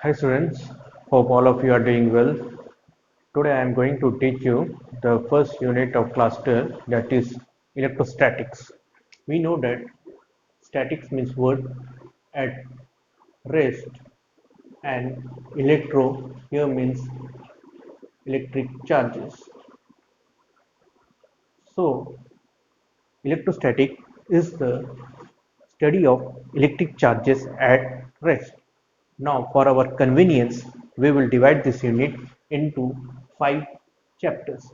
Hi students, hope all of you are doing well. Today I am going to teach you the first unit of class 12, that is electrostatics. We know that statics means word at rest, and electro here means electric charges. So electrostatic is the study of electric charges at rest. Now, for our convenience, we will divide this unit into 5 chapters.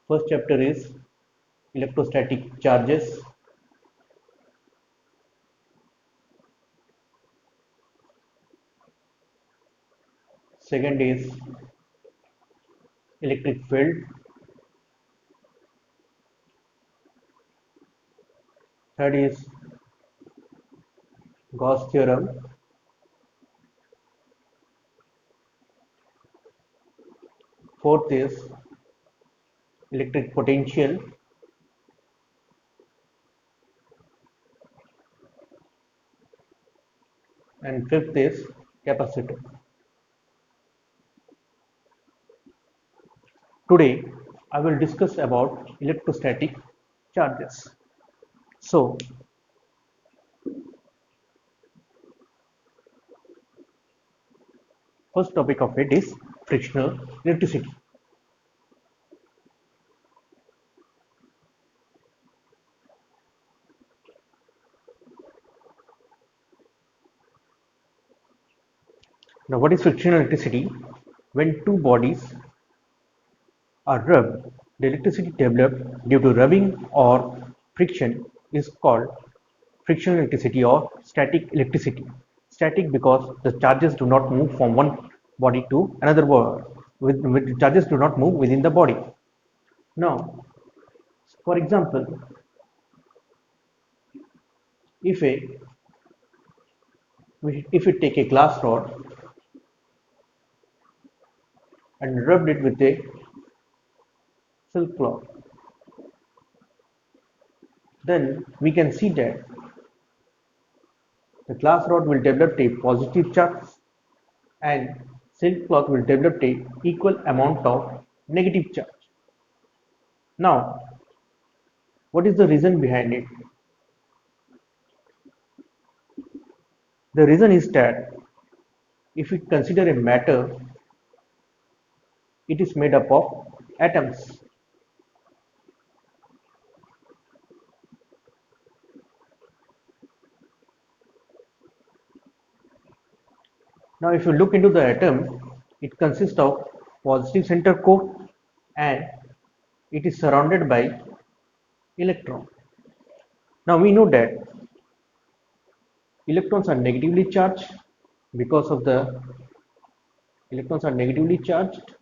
First chapter is electrostatic charges. Second is electric field. Third is Gauss theorem. Fourth is electric potential. And fifth is capacitor. Today, I will discuss about electrostatic charges. So, first topic of it is frictional electricity. Now, what is frictional electricity? When two bodies are rubbed, the electricity developed due to rubbing or friction is called frictional electricity or static electricity. Static because the charges do not move from one body to another body. With charges do not move within the body. Now, for example, if a if we take a glass rod and rubbed it with a silk cloth, then we can see that the glass rod will develop a positive charge and silk cloth will develop a equal amount of negative charge. Now, what is the reason behind it? The reason is that if we consider a matter, it is made up of atoms. Now, if you look into the atom, it consists of positive center core and it is surrounded by electron. Now, we know that electrons are negatively charged because of the electrons are negatively charged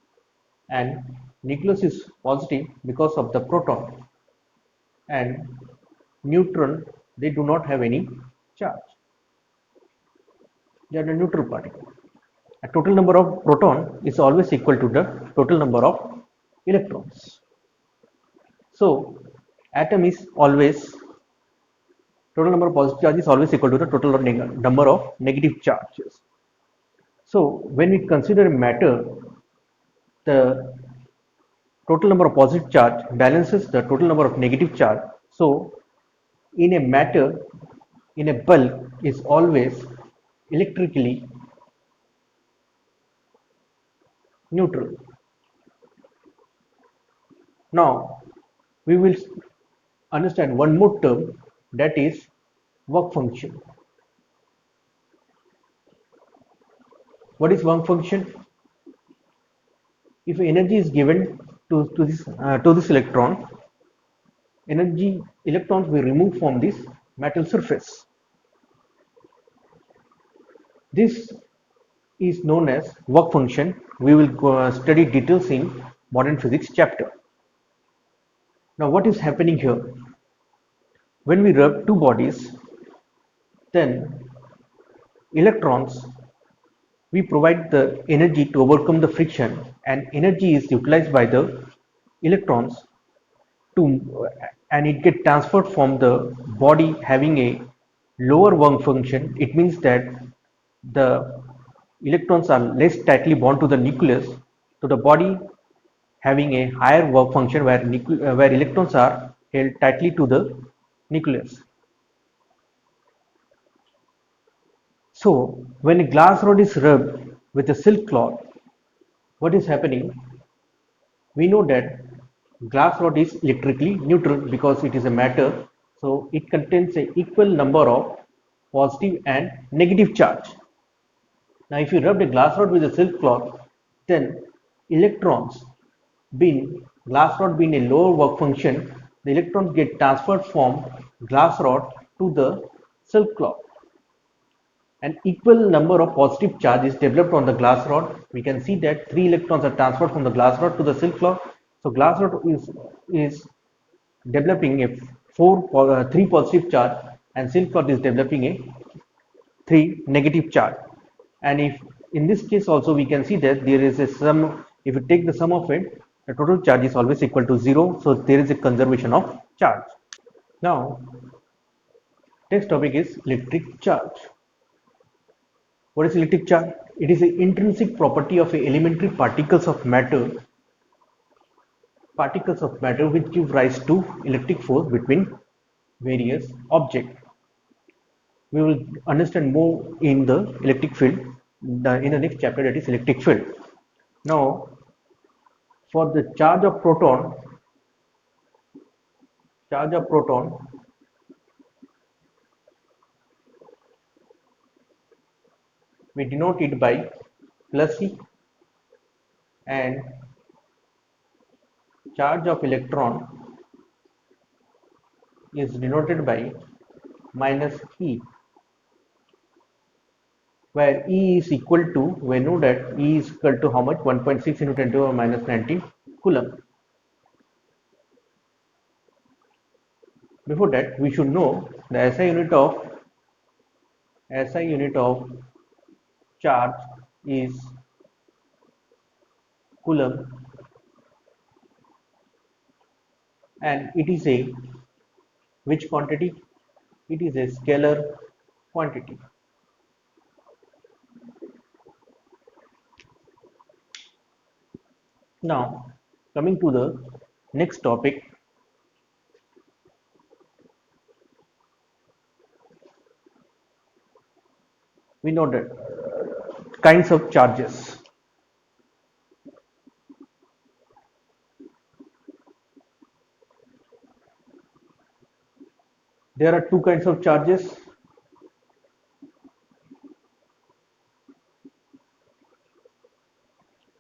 and nucleus is positive because of the proton, and neutron, they do not have any charge, they are the neutral particle. A total number of proton is always equal to the total number of electrons. So atom is always, total number of positive charge is always equal to the total number of negative charges. So when we consider matter, the total number of positive charge balances the total number of negative charge. So in a matter, in a bulk, is always electrically neutral. Now we will understand one more term, that is work function. What is work function? If energy is given to this electron, electrons will remove from this metal surface. This is known as work function. We will study details in modern physics chapter. Now what is happening here? When we rub two bodies, then electrons, we provide the energy to overcome the friction, and energy is utilized by the electrons to, and it get transferred from the body having a lower work function. It means that the electrons are less tightly bound to the nucleus, to the body having a higher work function where electrons are held tightly to the nucleus. So when a glass rod is rubbed with a silk cloth, what is happening? We know that glass rod is electrically neutral because it is a matter, so it contains an equal number of positive and negative charge. Now if you rub a glass rod with a silk cloth, then electrons, being glass rod being a lower work function, the electrons get transferred from glass rod to the silk cloth. An equal number of positive charge is developed on the glass rod. We can see that 3 electrons are transferred from the glass rod to the silk cloth. So glass rod is developing a 3 positive charge, and silk cloth is developing a 3 negative charge. And if in this case also we can see that there is a sum, if you take the sum of it, the total charge is always equal to 0. So there is a conservation of charge. Now next topic is electric charge. What is electric charge? It is an intrinsic property of elementary particles of matter which give rise to electric force between various objects. We will understand more in the electric field in the next chapter, that is electric field. Now for the charge of proton, we denote it by plus E, and charge of electron is denoted by minus E, where E is equal to, we know that E is equal to how much? 1.6 into 10 to the power minus 19 coulomb. Before that, we should know the SI unit of charge is coulomb, and it is a which quantity? It is a scalar quantity. Now coming to the next topic, we know that kinds of charges. There are two kinds of charges.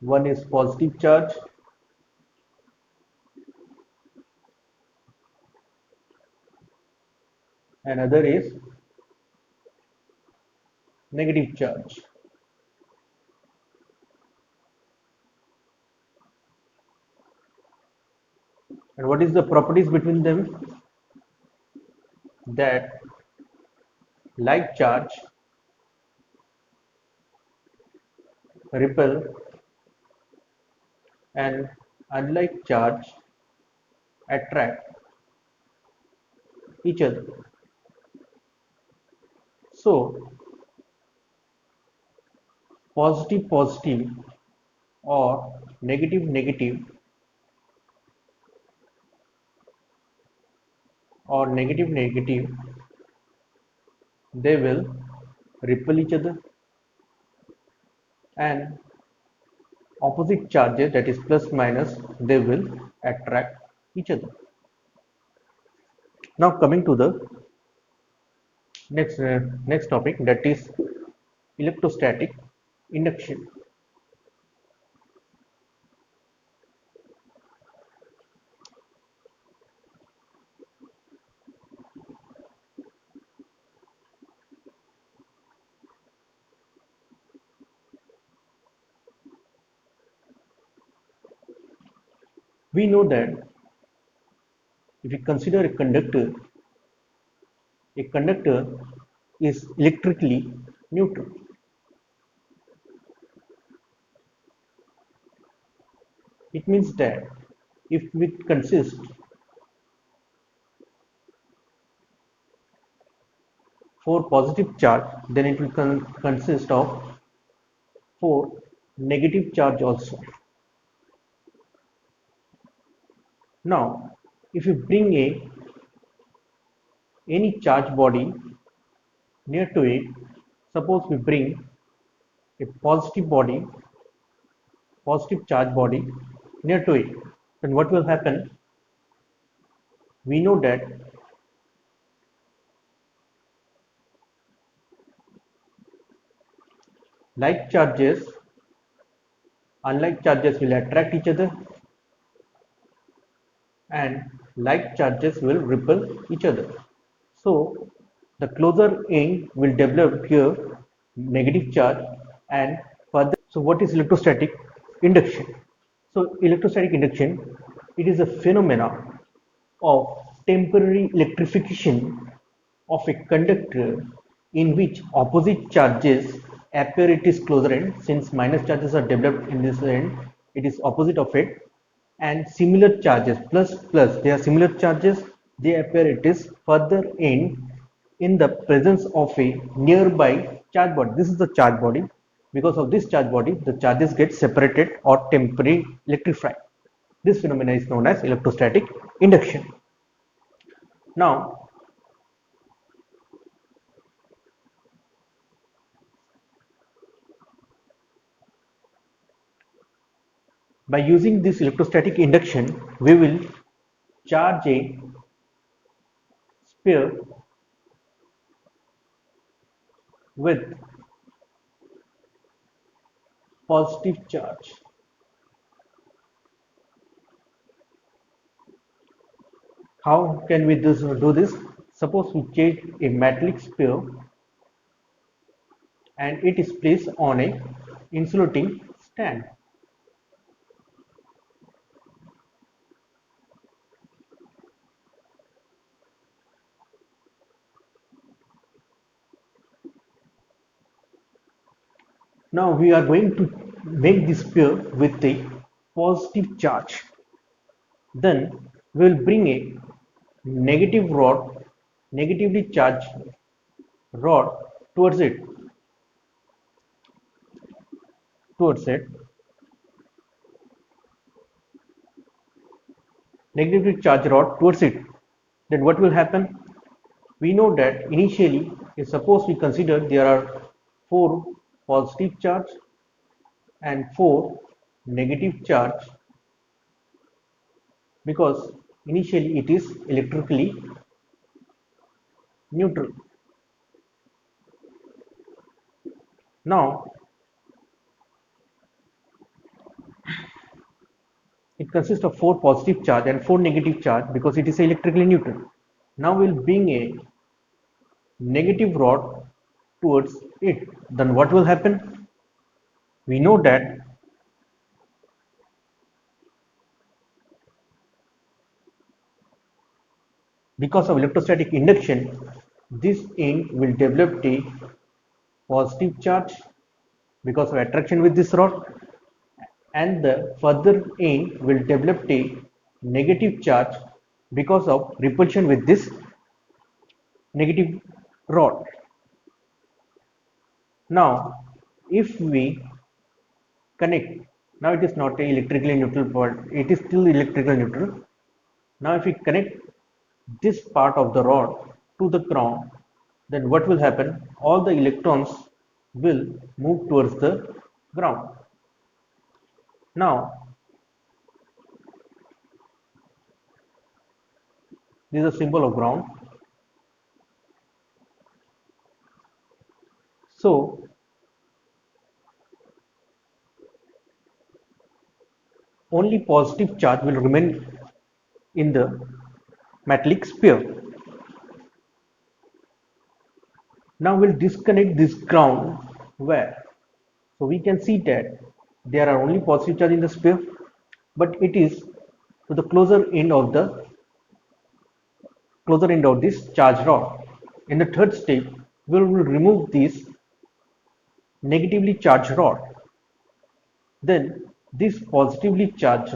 One is positive charge, and other is negative charge. And what is the properties between them? That like charge repel and unlike charge attract each other. So positive positive or negative negative or negative negative, they will repel each other, and opposite charges, that is plus minus, they will attract each other. Now coming to the next topic, that is electrostatic induction. We know that if you consider a conductor is electrically neutral. It means that if it consists for positive charge, then it will consist of for negative charge also. Now, if you bring any charge body near to it, suppose we bring a positive charge body near to it, then what will happen? We know that like charges, unlike charges will attract each other, and like charges will repel each other. So the closer end will develop here negative charge and further. So what is electrostatic induction? So electrostatic induction, it is a phenomena of temporary electrification of a conductor in which opposite charges appear at its closer end. Since minus charges are developed in this end, it is opposite of it, and similar charges plus plus, they are similar charges, they appear at its further end in the presence of a nearby charge body. This is the charge body. Because of this charge body, the charges get separated or temporarily electrified. This phenomenon is known as electrostatic induction. Now, by using this electrostatic induction, we will charge a sphere with positive charge. How can we do this? Suppose we take a metallic sphere and it is placed on a insulating stand. Now we are going to make this sphere with a positive charge. Then we will bring a negatively charged rod towards it. Negatively charged rod towards it. Then what will happen? We know that initially, if suppose we consider there are 4 positive charge and 4 negative charge, because initially it is electrically neutral. Now it consists of 4 positive charge and 4 negative charge because it is electrically neutral. Now we'll bring a negative rod towards it. Then what will happen? We know that because of electrostatic induction, this end will develop a positive charge because of attraction with this rod, and the further end will develop a negative charge because of repulsion with this negative rod. Now if we connect, now it is not a electrically neutral, but it is still electrically neutral. Now if we connect this part of the rod to the ground, then what will happen? All the electrons will move towards the ground. Now this is a symbol of ground. So only positive charge will remain in the metallic sphere. Now we'll disconnect this ground where? So we can see that there are only positive charge in the sphere, but it is to the closer end of this charge rod. In the third step, we will remove this negatively charged rod. Then this positive charge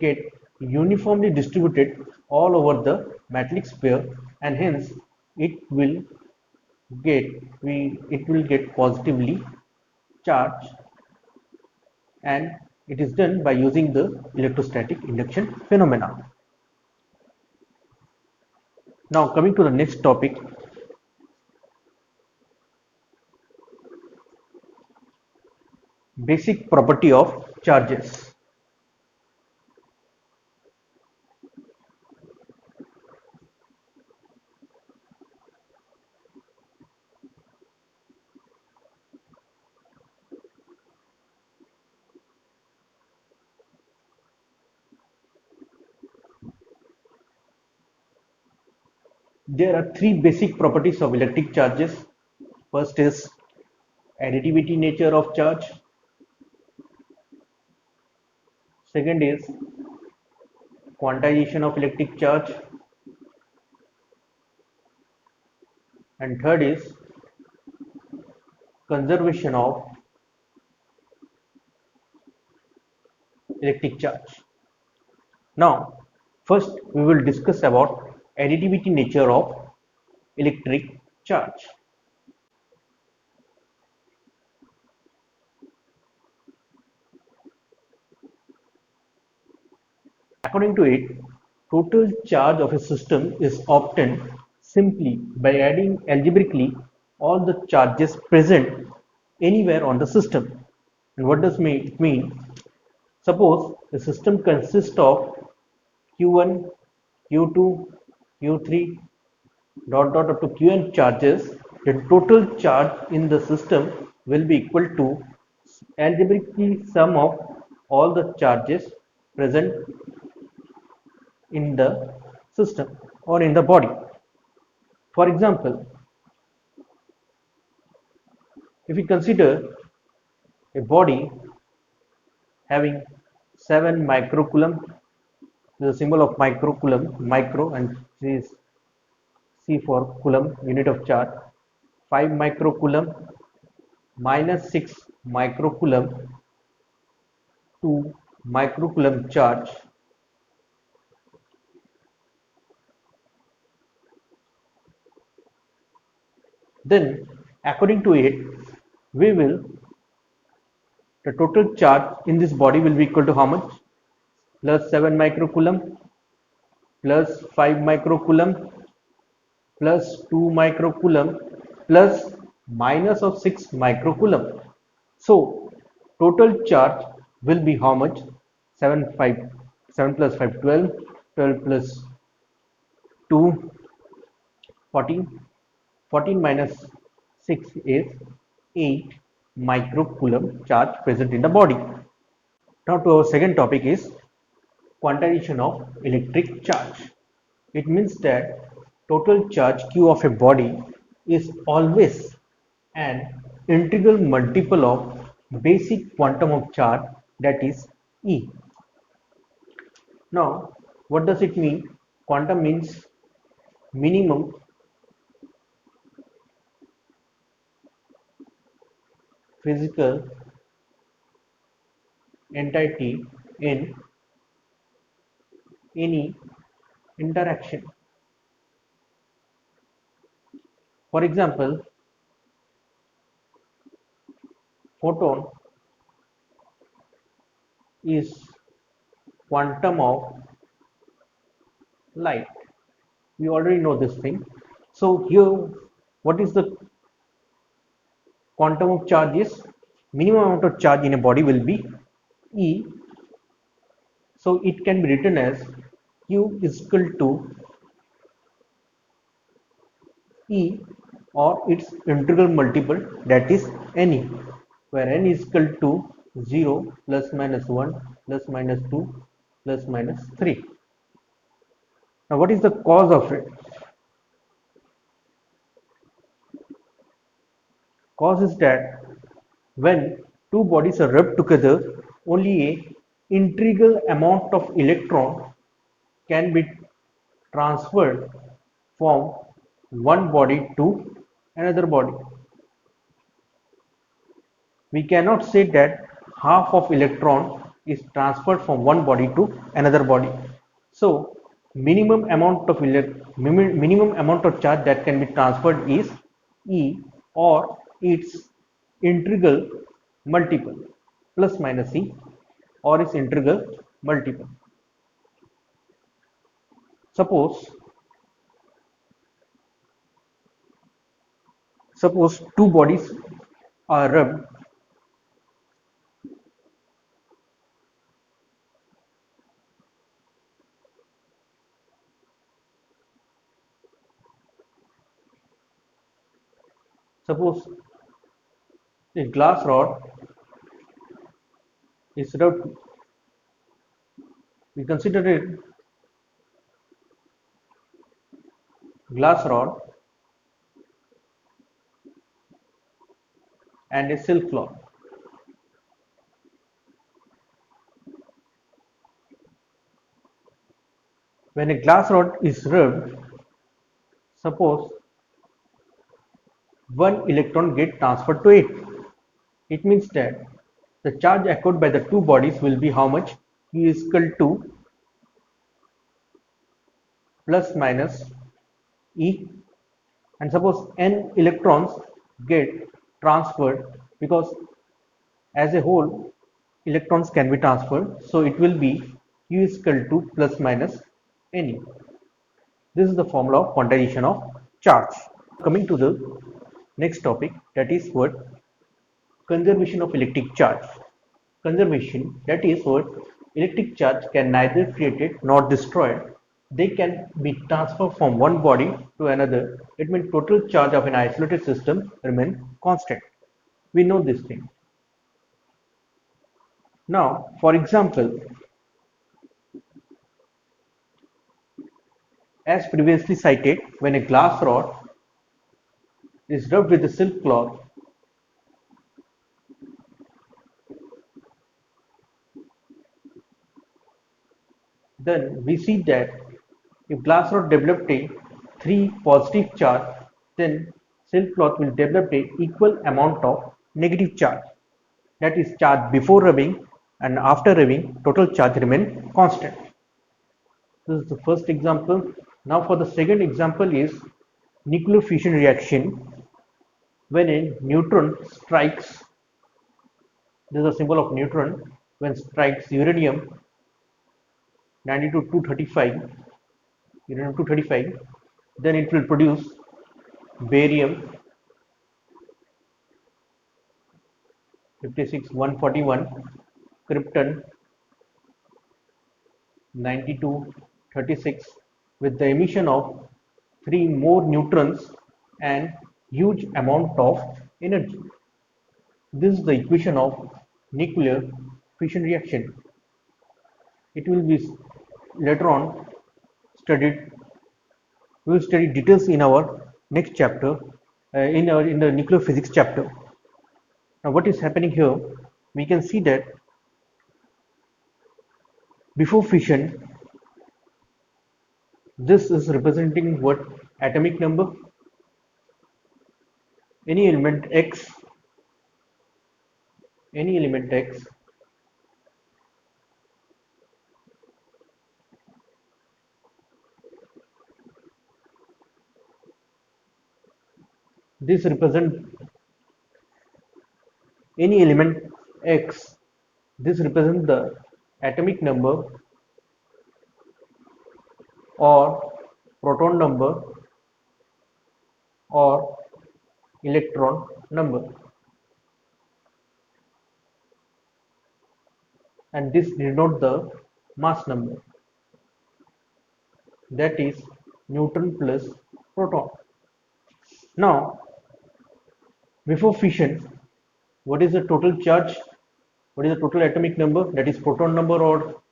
get uniformly distributed all over the metallic sphere, and hence it will it will get positively charged, and it is done by using the electrostatic induction phenomena. Now coming to the next topic, basic property of charges. There are three basic properties of electric charges. First is additivity nature of charge. Second is quantization of electric charge. And third is conservation of electric charge. Now, first we will discuss about additivity nature of electric charge. According to it, total charge of a system is obtained simply by adding algebraically all the charges present anywhere on the system. And what does it mean? Suppose the system consists of Q1, Q2, Q3, dot dot up to Qn charges, the total charge in the system will be equal to algebraically sum of all the charges present in the system or in the body. For example, if we consider a body having 7 microcoulomb, the symbol of microcoulomb, micro, and is C for coulomb, unit of charge, 5 microcoulomb minus 6 microcoulomb, 2 microcoulomb charge. Then according to it, the total charge in this body will be equal to how much? Plus 7 microcoulomb plus 5 microcoulomb plus 2 microcoulomb plus minus of 6 microcoulomb. So total charge will be how much? 7 plus 5 12, 12 plus 2 14, 14 minus 6 is 8 microcoulomb charge present in the body. Now to our second topic is quantization of electric charge. It means that total charge Q of a body is always an integral multiple of basic quantum of charge, that is E. Now what does it mean? Quantum means minimum physical entity in any interaction. For example, photon is quantum of light. We already know this thing. So here, what is the quantum of charge is? Minimum amount of charge in a body will be E. So it can be written as Q is equal to E or its integral multiple, that is Ne, where N is equal to 0 plus minus 1 plus minus 2 plus minus 3. Now what is the cause of it? Cause is that when two bodies are rubbed together, only a integral amount of electron can be transferred from one body to another body. We cannot say that half of electron is transferred from one body to another body. So minimum amount of charge that can be transferred is E or its integral multiple plus minus E or its integral multiple. Suppose two bodies are rubbed. Suppose a glass rod is rubbed. We consider a glass rod and a silk cloth. When a glass rod is rubbed, suppose one electron get transferred to it. It means that the charge echoed by the two bodies will be how much? Q is equal to plus minus E, and suppose n electrons get transferred, because as a whole electrons can be transferred, so it will be Q is equal to plus minus Ne. This is the formula of quantization of charge. Coming to the next topic, that is what? Conservation of electric charge. Conservation, that is what? Electric charge can neither created nor destroyed. They can be transferred from one body to another. It means total charge of an isolated system remain constant. We know this thing. Now, for example, as previously cited, when a glass rod is rubbed with a silk cloth, then we see that if glass rod developed a 3 positive charge, then silk cloth will develop a equal amount of negative charge. That is charge before rubbing and after rubbing, total charge remain constant. This is the first example. Now for the second example is nuclear fusion reaction. When a neutron strikes, this is a symbol of neutron, when strikes uranium 92-235, uranium-235, then it will produce barium 56-141, krypton 92-36, with the emission of 3 more neutrons and huge amount of energy. This is the equation of nuclear fission reaction. It will be later on studied. We will study details in our next chapter, in the nuclear physics chapter. Now, what is happening here? We can see that before fission, this is representing what? Atomic number. Any element X, this represent any element X, this represents the atomic number or proton number or electron number, and this denotes the mass number, that is neutron plus proton. Now, before fission, what is the total charge? What is the total atomic number? That is proton number, or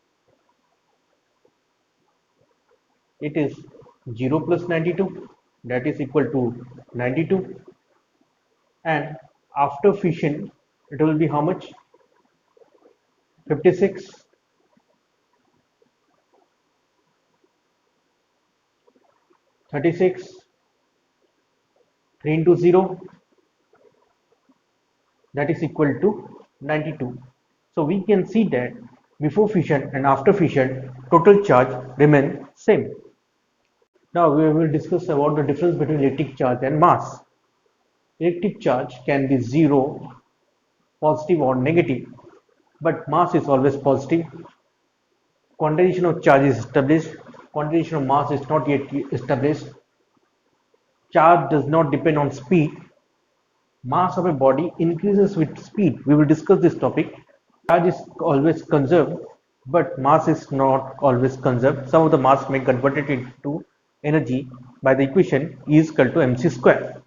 it is 0 plus 92, that is equal to 92, and after fission it will be how much? 56. 36, 3 into 0, that is equal to 92. So we can see that before fission and after fission, total charge remain same. Now we will discuss about the difference between electric charge and mass. electric charge can be zero, positive or negative, but mass is always positive. Quantization of charge is established. Quantization of mass is not yet established. Charge does not depend on speed. Mass of a body increases with speed. We will discuss this topic. Charge is always conserved, but mass is not always conserved. Some of the mass may convert it into energy by the equation E is equal to mc square.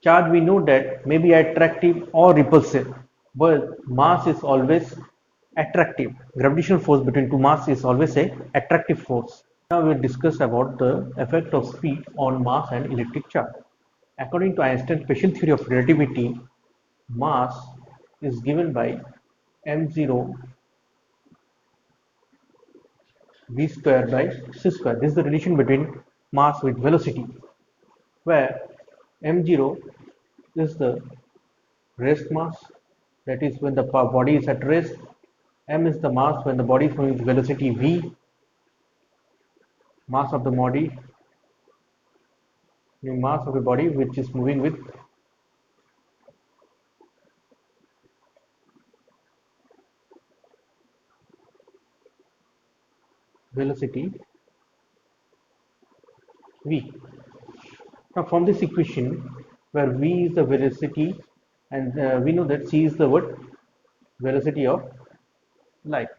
Charge we know that may be attractive or repulsive, but mass is always attractive. Gravitational force between two mass is always a attractive force. Now we will discuss about the effect of speed on mass and electric charge. According to Einstein's special theory of relativity, mass is given by m0 v square by c square. This is the relation between mass with velocity, where m0 is the rest mass, that is when the body is at rest. M is the mass when the body is moving with velocity v, mass of the body, the mass of the body which is moving with velocity v. Now from this equation, where v is the velocity and we know that c is the what? Velocity of light.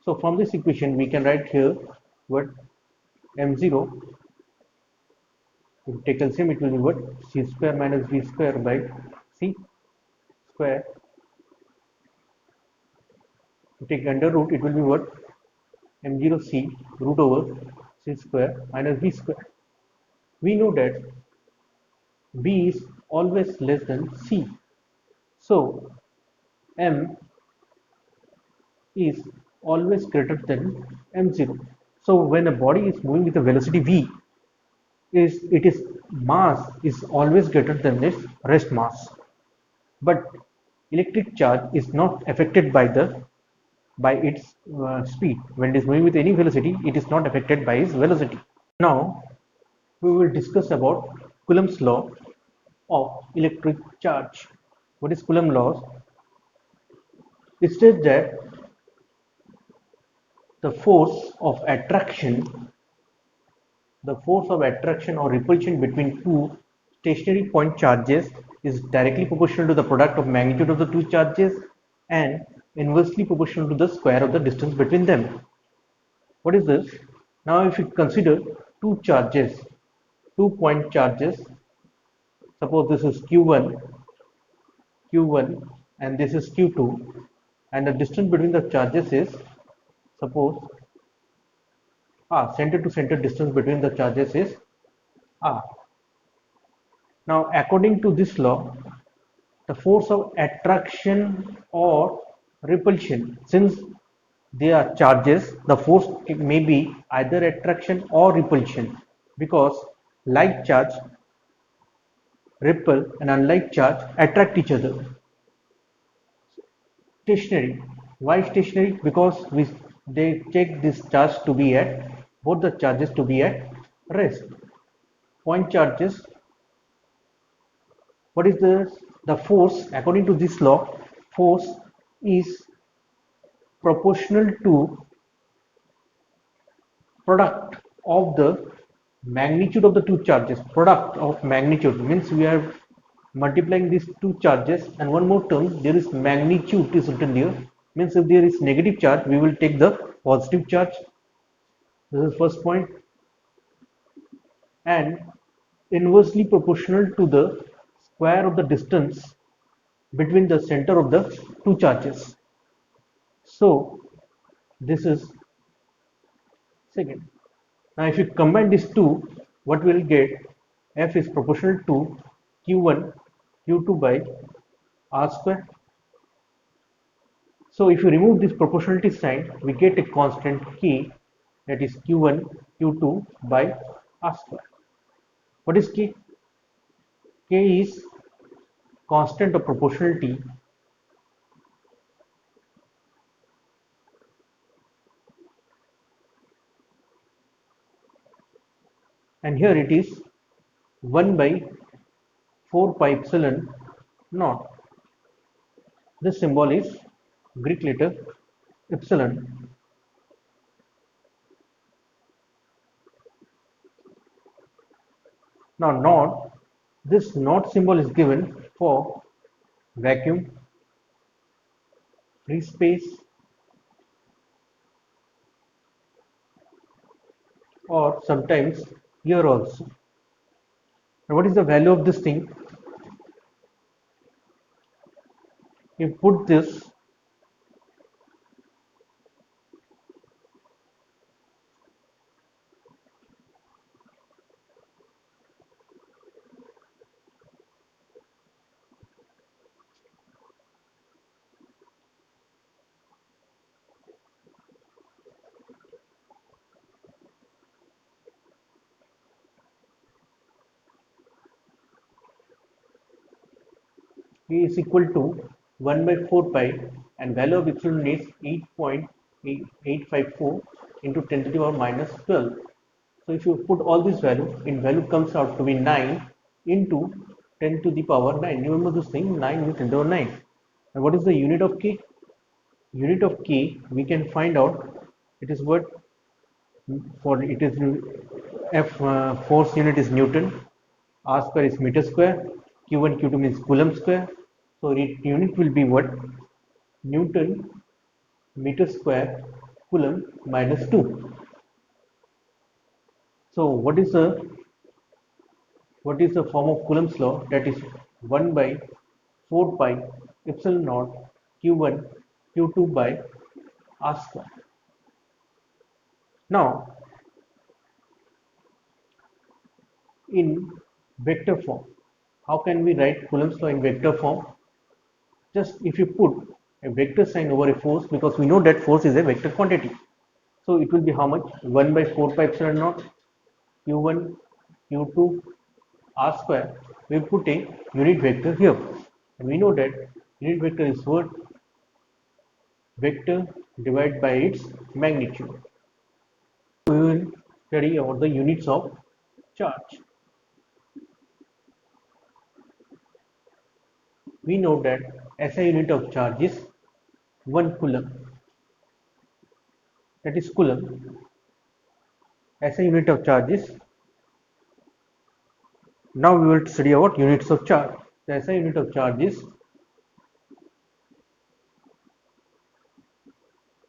So from this equation we can write here what m0, if we take LCM it will be what? C square minus v square by c square. If we take under root, it will be what? m0 c root over c square minus v square. We know that v is always less than c. So m is always greater than m0. So when a body is moving with a velocity v, it is mass is always greater than its rest mass. But electric charge is not affected by its speed. When it is moving with any velocity, it is not affected by its velocity. Now we will discuss about Coulomb's law of electric charge. What is Coulomb law? It states that the force of attraction or repulsion between two stationary point charges is directly proportional to the product of magnitude of the two charges and inversely proportional to the square of the distance between them. What is this? Now if you consider two charges, 2 point charges, suppose this is q1 and this is q2, and the distance between the charges is, suppose, center to center distance between the charges is r. Now according to this law, the force of attraction or repulsion, since they are charges, the force may be either attraction or repulsion, because like charge repel and unlike charge attract each other. Stationary. Why stationary? Because they take this charge to be at, both the charges to be at rest. Point charges. What is the force? According to this law, force is proportional to product of the magnitude of the two charges. Product of magnitude means we are multiplying these two charges, and one more term, there is magnitude is written here, means if there is negative charge we will take the positive charge. This is first point. And inversely proportional to the square of the distance between the center of the two charges. So this is second. Now if you combine these two, what we will get? F is proportional to q1 q2 by r square. So if you remove this proportionality sign, we get a constant k, that is q1 q2 by r square. What is k? K is constant of proportionality and here it is 1 by 4 pi epsilon naught. This symbol is Greek letter epsilon. Now naught, this naught symbol is given for vacuum, free space, or sometimes here also. And what is the value of this thing? You put this E is equal to 1 by 4 pi and value of epsilon is 8.854 into 10 to the power minus 12. So if you put all this value, in value comes out to be 9 into 10 to the power 9. Remember this thing, 9 into 10 to the power 9. And what is the unit of K? Unit of K we can find out. It is what for it is F force unit is Newton, R square is meter square, Q1 Q2 means Coulomb square. So unit will be what? Newton meter square Coulomb minus 2. So what is the form of Coulomb's law? That is 1 by 4 pi epsilon naught Q1 Q2 by R square. Now in vector form, how can we write Coulomb's law in vector form? Just if you put a vector sign over a force, because we know that force is a vector quantity. So it will be how much? 1 by 4 pi epsilon naught Q1 Q2 R square. We put a unit vector here. And we know that unit vector is what? Vector divided by its magnitude. We will study about the units of charge. We know that SI unit of charge is 1 coulomb. That is coulomb. SI unit of charge is. Now we will study about units of charge. The SI unit of charge is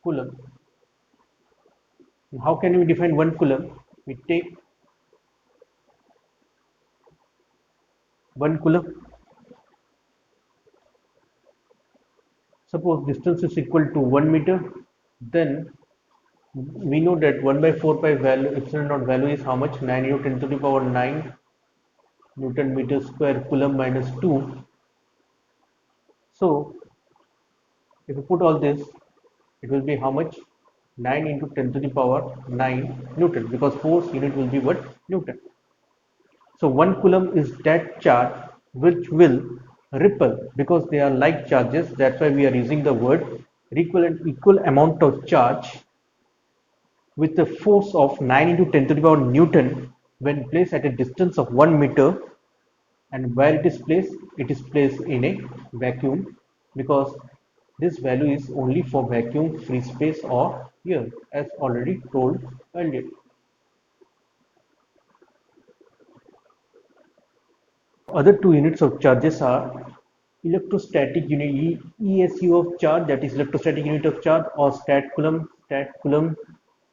coulomb. How can we define 1 coulomb? We take 1 coulomb. Suppose distance is equal to 1 meter, then we know that 1 by 4 pi value epsilon naught value is how much? 9 into 10 to the power 9 Newton meter square Coulomb minus 2. So if you put all this, it will be how much? 9 into 10 to the power 9 Newton, because force unit will be what? Newton. So 1 coulomb is that charge which will repel, because they are like charges. That's why we are using the word equal amount of charge with a force of 9 into 10 to the power Newton when placed at a distance of 1 meter. And where it is placed in a vacuum, because this value is only for vacuum, free space or air, as already told earlier. Other two units of charges are electrostatic unit, ESU of charge, that is electrostatic unit of charge, or stat coulomb.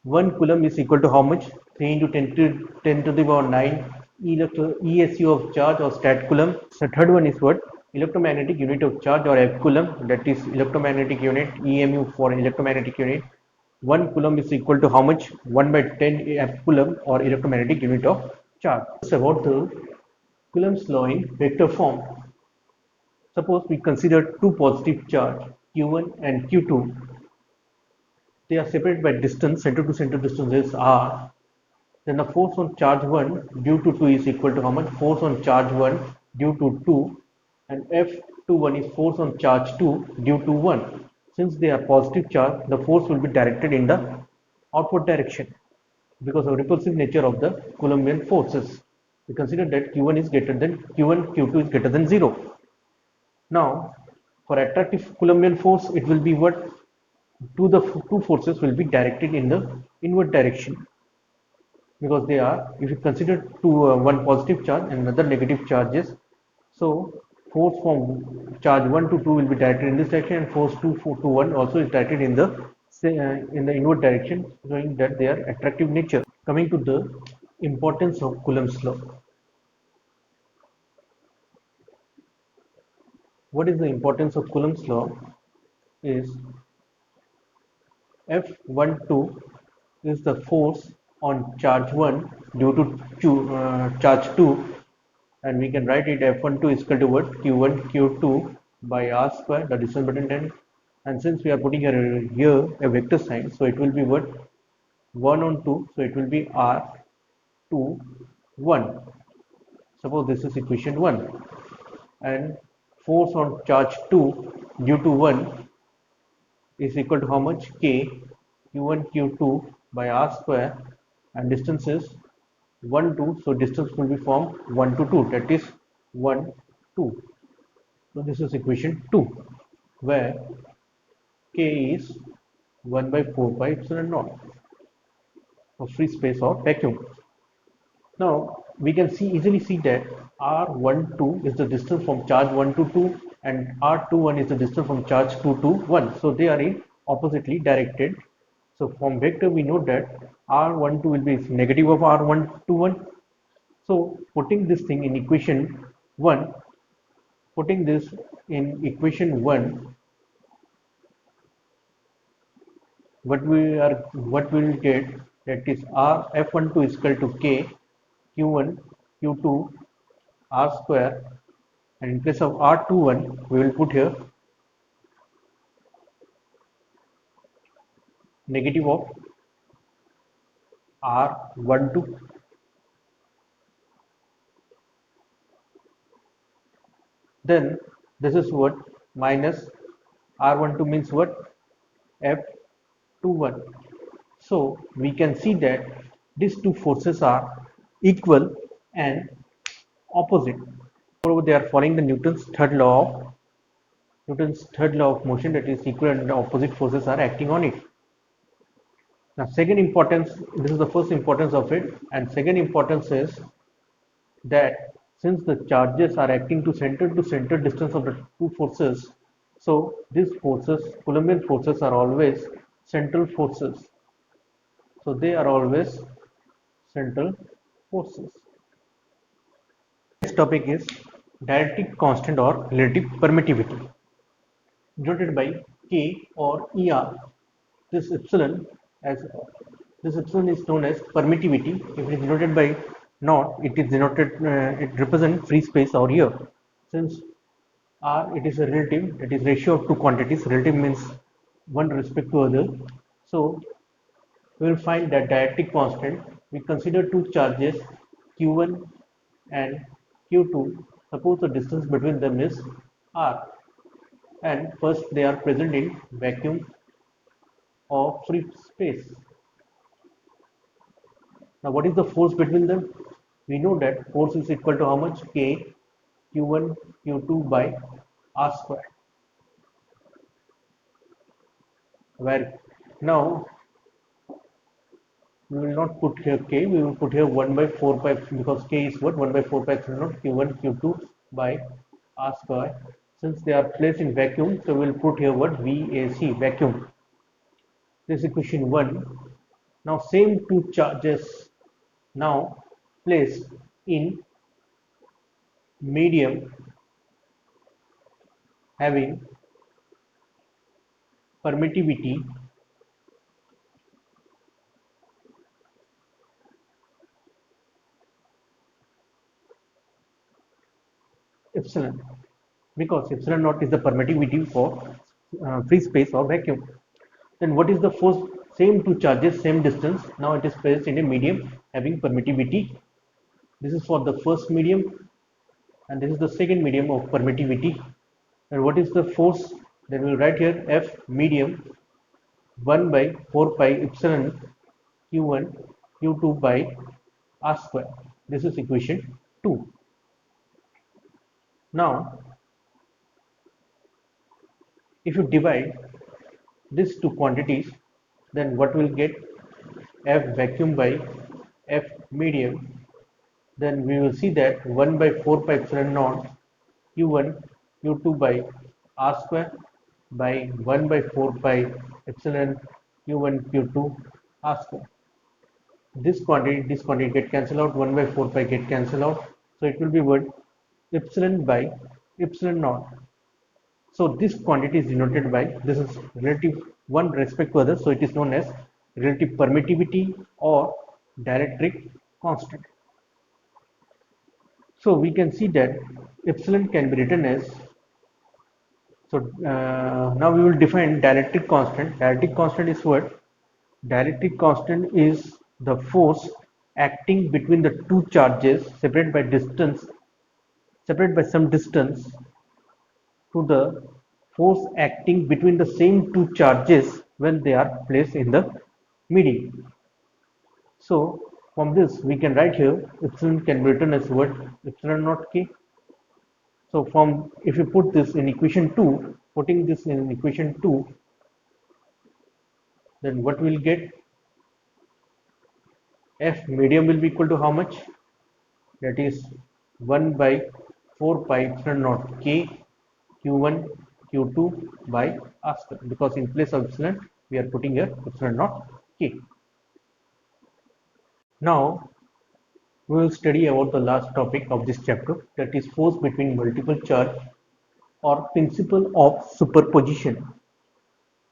1 coulomb is equal to how much? 3 into 10 to the power 9 ESU of charge, or stat coulomb. The third one is what? Electromagnetic unit of charge, or F coulomb, that is electromagnetic unit, EMU for electromagnetic unit. 1 coulomb is equal to how much? 1 by 10 F coulomb, or electromagnetic unit of charge. It's about the Coulomb's law in vector form. Suppose we consider two positive charge Q1 and Q2. They are separated by distance, center to center distance is R. Then the force on charge 1 due to 2 is equal to how much? Force on charge 1 due to 2, and F21 is force on charge 2 due to 1. Since they are positive charge, the force will be directed in the outward direction because of repulsive nature of the Coulombian forces. We consider that Q1 is greater than Q1, Q2 is greater than 0. Now, for attractive Coulombian force, it will be what? The two forces will be directed in the inward direction, because they are, if you consider one positive charge and another negative charges, so force from charge 1 to 2 will be directed in this direction, and force 2 to 1 also is directed in the inward direction, showing that they are attractive nature. Coming to the importance of Coulomb's law. What is the importance of Coulomb's law? Is F12 is the force on charge 1 due to charge 2, and we can write it F12 is equal to what? Q1 Q2 by R square, the distance between them. And since we are putting here a vector sign, so it will be what? 1 on 2, so it will be R2 1. Suppose this is equation 1, and force on charge 2 due to 1 is equal to how much? K Q1 Q2 by R square, and distance is 1 2, so distance will be from 1 to 2, that is 1 2. So this is equation 2, where K is 1 by 4 pi epsilon naught of free space or vacuum. Now we can easily see that R12 is the distance from charge 1 to 2, and R21 is the distance from charge 2 to 1. So they are in oppositely directed. So from vector we know that R12 will be negative of R121. So putting this thing in equation 1, putting this in equation 1, what we will get, that is R F12 is equal to K Q1 Q2 R square, and in place of R21 we will put here negative of R12. Then this is what? Minus R12 means what? F21. So we can see that these two forces are equal and opposite. Moreover, they are following the Newton's third law of motion, that is equal and opposite forces are acting on it. Now second importance, this is the first importance of it, and second importance is that since the charges are acting to center distance of the two forces, so these forces, Coulombian forces, are always central forces. So they are always central forces. Next topic is dielectric constant or relative permittivity, denoted by K or ER. This epsilon is known as permittivity. If it is denoted by naught, it is denoted it represents free space or here. Since R, it is a relative, that is ratio of two quantities. Relative means one respect to other. So we will find that dielectric constant. We consider two charges Q1 and Q2. Suppose the distance between them is R, and first they are present in vacuum or free space. Now what is the force between them? We know that force is equal to how much? K Q1 Q2 by R square. Where now we will not put here K, we will put here 1 by 4 pi, because K is what? 1 by 4 pi epsilon naught Q1 Q2 by R square. Since they are placed in vacuum, so we will put here what? VAC, vacuum. This is equation 1. Now same two charges now placed in medium having permittivity epsilon, because epsilon naught is the permittivity for free space or vacuum. Then what is the force? Same two charges, same distance. Now it is placed in a medium having permittivity. This is for the first medium, and this is the second medium of permittivity. And what is the force? Then we will write here F medium 1 by 4 pi epsilon Q1 Q2 by R square. This is equation 2. Now, if you divide these two quantities, then what will get? F vacuum by F medium. Then we will see that 1 by 4 pi epsilon naught Q1 Q2 by R square by 1 by 4 pi epsilon Q1 Q2 R square. This quantity get cancelled out, 1 by 4 pi get cancelled out. So it will be what? Epsilon by epsilon naught. So this quantity is denoted by, this is relative one respect to other, so it is known as relative permittivity or dielectric constant. So we can see that epsilon can be written as, so now we will define dielectric constant. Dielectric constant is what? Dielectric constant is the force acting between the two charges separated by distance, separated by some distance, to the force acting between the same two charges when they are placed in the medium. So from this we can write here epsilon can be written as what? Epsilon naught k. So from, if you put this in equation 2, putting this in equation 2, then what we'll get? F medium will be equal to how much? That is 1 by 4 pi epsilon naught k Q1 Q2 by R square, because in place of epsilon we are putting here epsilon naught k. Now we will study about the last topic of this chapter, that is force between multiple charge or principle of superposition.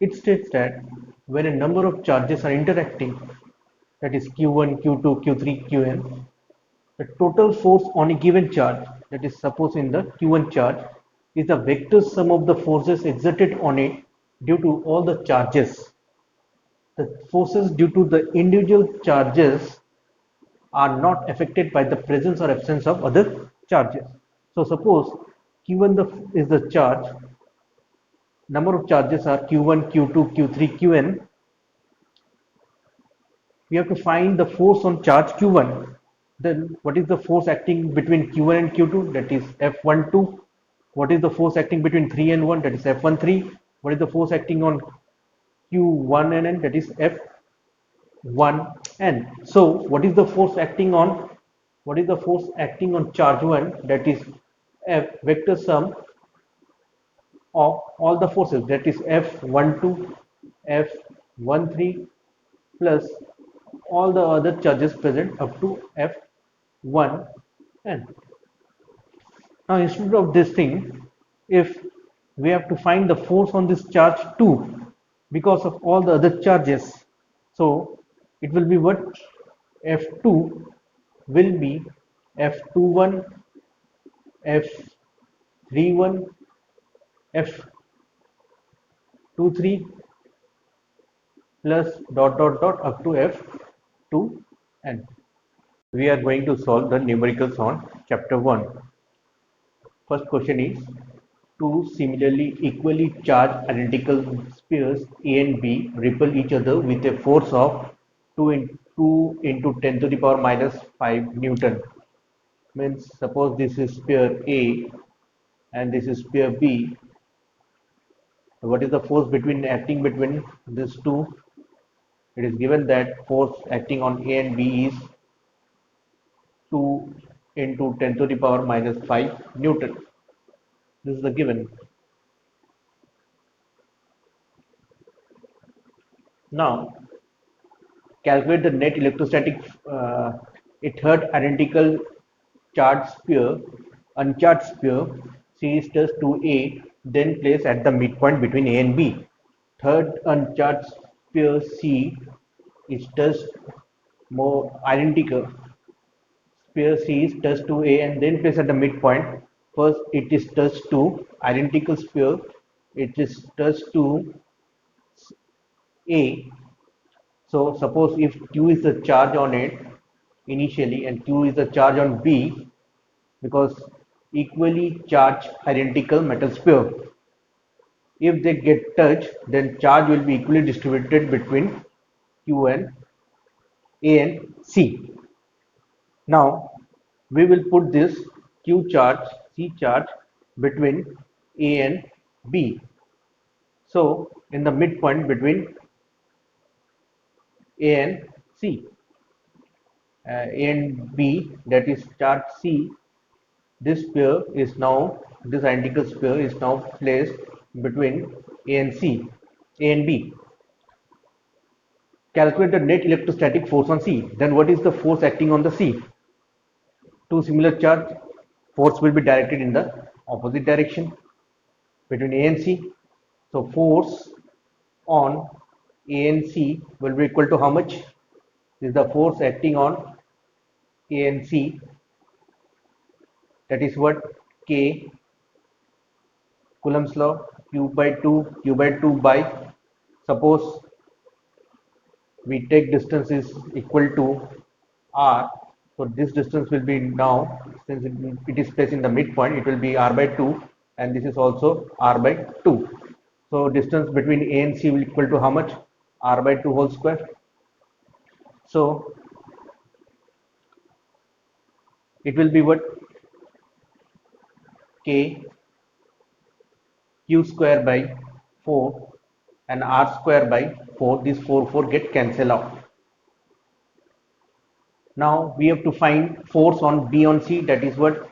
It states that when a number of charges are interacting, that is Q1, Q2, Q3, Qn, the total force on a given charge, that is suppose in the Q1 charge, is the vector sum of the forces exerted on it due to all the charges. The forces due to the individual charges are not affected by the presence or absence of other charges. So suppose Q1 is the charge, number of charges are Q1, Q2, Q3, Qn. We have to find the force on charge Q1. Then what is the force acting between Q1 and Q2? That is F12. What is the force acting between 3 and 1? That is F13. What is the force acting on Q1 and N? That is F1N. So what is the force acting on, charge 1? That is F vector sum of all the forces, that is F12, F13 plus all the other charges present up to F1N. Now instead of this thing, if we have to find the force on this charge 2 because of all the other charges, so it will be what? F2 will be F21, F31, F23 plus dot dot dot up to F2N. We are going to solve the numericals on chapter 1. First question is, two similarly equally charged identical spheres A and B repel each other with a force of 2 into 10 to the power minus 5 Newton. Means suppose this is sphere A and this is sphere B. What is the force acting between these two? It is given that force acting on A and B is 2 into 10 to the power minus 5 Newton. This is the given. Now calculate the net electrostatic a third identical charged sphere, uncharged sphere C is test 2A, then place at the midpoint between A and B. Third uncharged sphere C is test more identical. Sphere C is touched to A and then place at the midpoint. First it is touched to identical sphere, it is touched to A. So suppose if Q is the charge on it initially and Q is the charge on B, because equally charged identical metal sphere, if they get touched, then charge will be equally distributed between Q and A and C. Now we will put this Q charge, C charge between A and B. So in the midpoint between A and C, A and B, that is charge C, this pair is now, this identical sphere is now placed between A and C, A and B. Calculate the net electrostatic force on C. Then what is the force acting on the C? Two similar charge, force will be directed in the opposite direction between A and C. So force on A and C will be equal to how much? This is the force acting on A and C. That is what? K Coulomb's law, Q by 2 by, suppose we take distance is equal to R. So this distance will be now, since it is placed in the midpoint, it will be R by 2, and this is also R by 2. So distance between A and C will equal to how much? R by 2 whole square. So it will be what? K Q square by 4 and R square by 4. These 4 get cancelled out. Now we have to find force on B on C. That is what?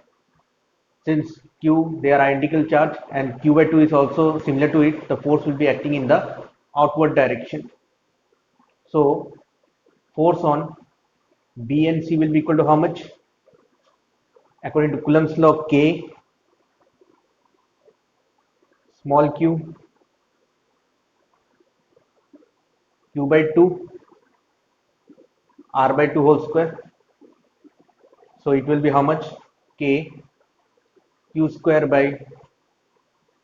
Since Q, they are identical charge, and Q by 2 is also similar to it, the force will be acting in the outward direction. So force on B and C will be equal to how much? According to Coulomb's law, K small q, Q by 2, R by 2 whole square. So it will be how much? K Q square by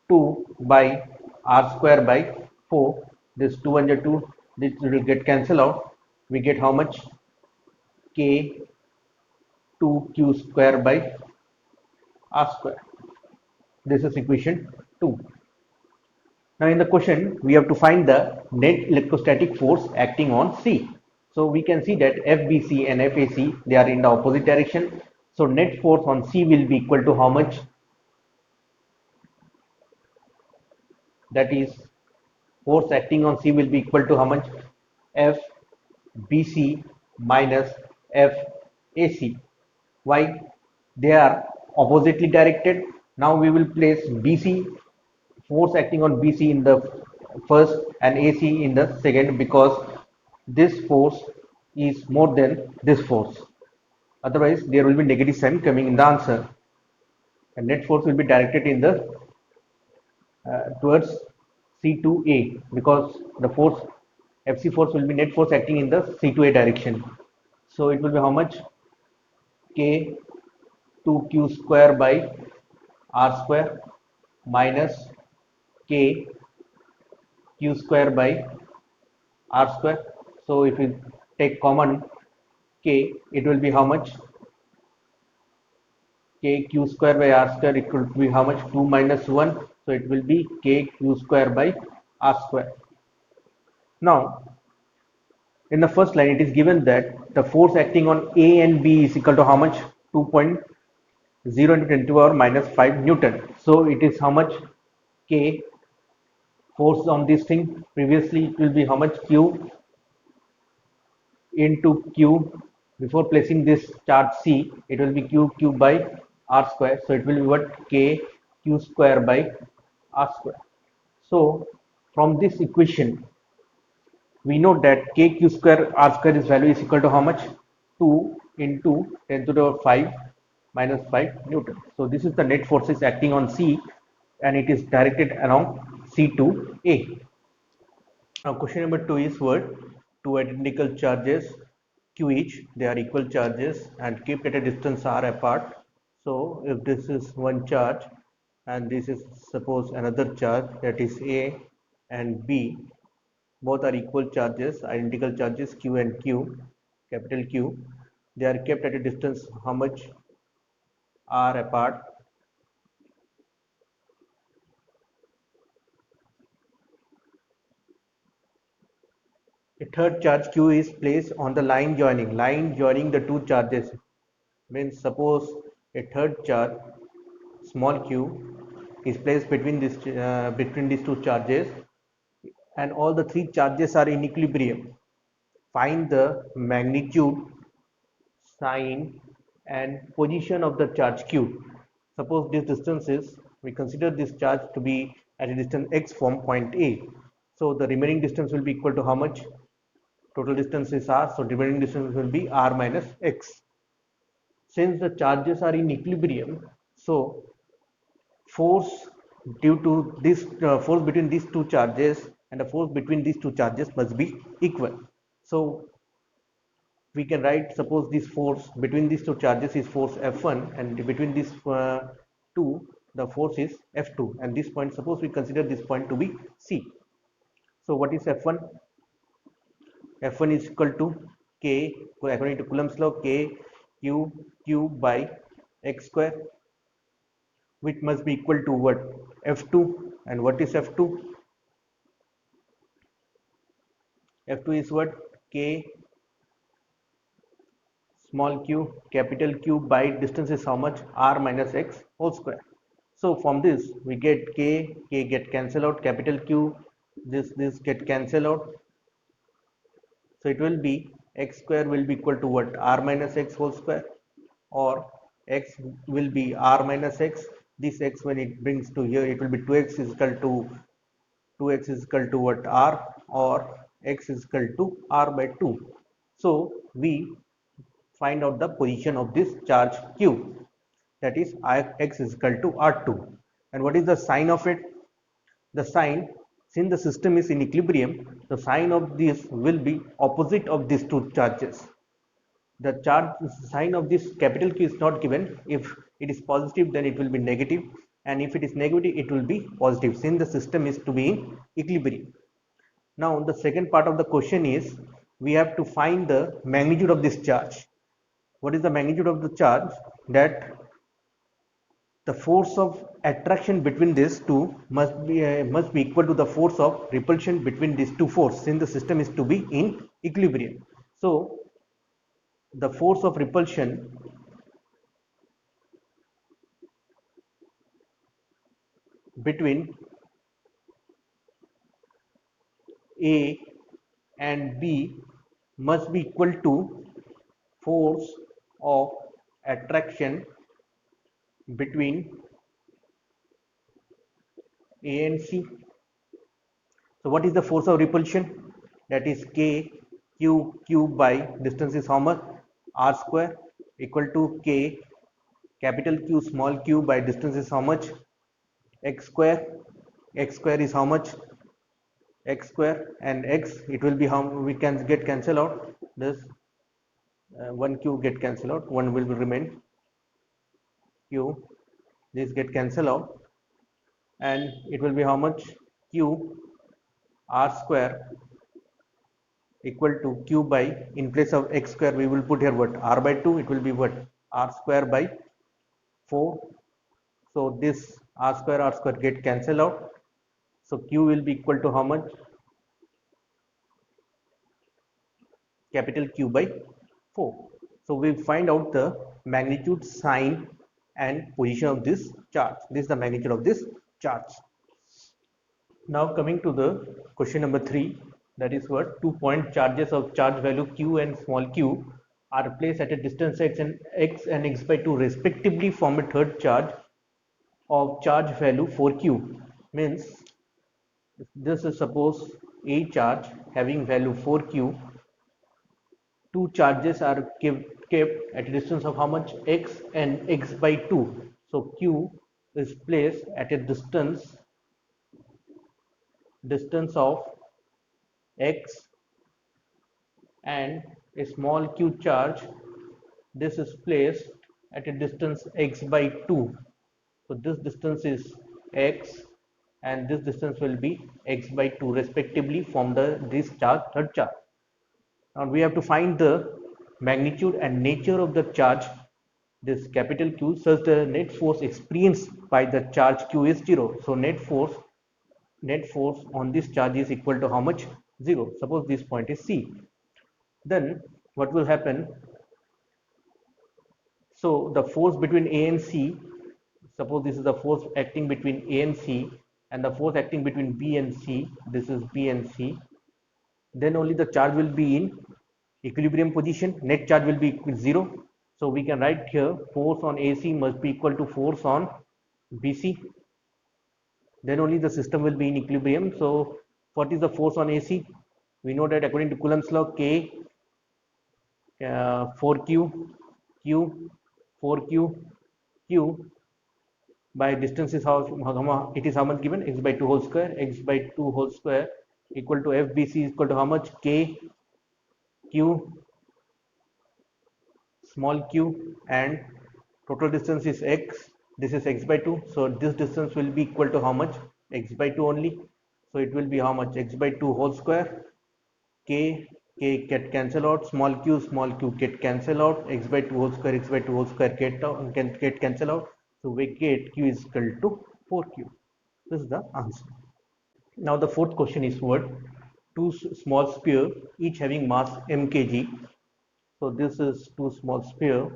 2 by R square by 4. This 2 and 2, this will get cancelled out. We get how much? K 2Q square by R square. This is equation 2. Now in the question, we have to find the net electrostatic force acting on C. So we can see that FBC and FAC, they are in the opposite direction. So net force on C will be equal to how much? That is, force acting on C will be equal to how much? FBC minus FAC. Why? They are oppositely directed. Now we will place BC, force acting on BC in the first and AC in the second, because this force is more than this force. Otherwise, there will be negative sign coming in the answer. And net force will be directed in the towards C to A, because the force FC force will be net force acting in the C to A direction. So it will be how much? K 2Q square by R square minus K Q square by R square. So if we take common K, it will be how much? K Q square by R square, it will be how much? 2 minus 1. So it will be K Q square by R square. Now, in the first line, it is given that the force acting on A and B is equal to how much? 2.0 into 10 to the power minus 5 Newton. So it is how much? K force on this thing. Previously, it will be how much? Q into Q. Before placing this charge C, it will be Q by R square. So it will be what? K Q square by R square. So from this equation, we know that Kq square R square is value is equal to how much? 2 into 10 to the power 5 minus 5 Newton. So this is the net forces acting on C, and it is directed along C to A. Now question number 2 is what? Two identical charges Q each, they are equal charges and kept at a distance R apart. So if this is one charge and this is suppose another charge, that is A and B, both are equal charges, identical charges Q and Q, capital Q, they are kept at a distance how much? R apart. A third charge Q is placed on the line joining the two charges. Means suppose a third charge small q is placed between these two charges, and all the three charges are in equilibrium. Find the magnitude, sign, and position of the charge q. Suppose this distance is, we consider this charge to be at a distance x from point A. So the remaining distance will be equal to how much? Total distance is r, so remaining distance will be r minus x. Since the charges are in equilibrium, so force due to this force between these two charges and the force between these two charges must be equal. So we can write, suppose this force between these two charges is force F1, and between these two the force is F2, and this point, suppose we consider this point to be C. So what is F1? F1 is equal to K, according to Coulomb's law, K Q by x square, which must be equal to what? F2. And what is F2? F2 is what? K small q capital Q by distance is how much? R minus x whole square. So from this we get k get cancel out, capital Q, this get cancel out. So it will be x square will be equal to what? R minus x whole square, or x will be R minus x. This x, when it brings to here, it will be 2x is equal to 2x is equal to what? R, or x is equal to R by 2. So we find out the position of this charge q, that is x is equal to R2. And what is the sign of it? The sign, since the system is in equilibrium, the sign of this will be opposite of these two charges. The charge sign of this capital Q is not given. If it is positive, then it will be negative, and if it is negative, it will be positive, since the system is to be in equilibrium. Now the second part of the question is, we have to find the magnitude of this charge. What is the magnitude of the charge? That the force of attraction between these two must be equal to the force of repulsion between these two forces, since the system is to be in equilibrium. So the force of repulsion between A and B must be equal to force of attraction between A and C. So what is the force of repulsion? That is K Q by distance is how much? R square, equal to K capital Q small q by distance is how much? X square. X square is how much? X square, and x, it will be how we can get cancel out. This one q get cancel out, one will remain q, this get cancel out, and it will be how much? Q R square equal to q by, in place of x square we will put here what? R by 2, it will be what? R square by 4. So this R square get cancel out, so q will be equal to how much? Capital Q by 4. So we find out the magnitude, sign, and position of this charge. This is the magnitude of this charge. Now coming to the question number 3, that is what? 2-point charges of charge value q and small q are placed at a distance x and x by 2 respectively from a third charge of charge value 4q. Means this is, suppose a charge having value 4q, two charges are kept at a distance of how much? X and x by 2. So q is placed at a distance of x, and a small q charge, this is placed at a distance x by 2. So this distance is x, and this distance will be x by 2 respectively from this charge, third charge. Now we have to find the magnitude and nature of the charge, this capital Q, such the net force experienced by the charge Q is 0. So net force on this charge is equal to how much? 0. Suppose this point is C. Then what will happen? So the force between A and C, suppose this is the force acting between A and C, and the force acting between B and C, this is B and C, then only the charge will be in equilibrium position, net charge will be equal 0. So we can write here force on AC must be equal to force on BC, then only the system will be in equilibrium. So what is the force on AC? We know that according to Coulomb's law, K 4Q Q 4Q Q by distance is how it is how much given, x by 2 whole square, x by 2 whole square equal to FBC is equal to how much, K Q small q, and total distance is x, this is x by 2, so this distance will be equal to how much, x by 2 only. So it will be how much, x by 2 whole square, k get cancel out, small q get cancel out, x by 2 whole square, x by 2 whole square get cancel out, so we get q is equal to 4q. This is the answer. Now the fourth question is what, two small sphere each having mass mkg. So this is two small sphere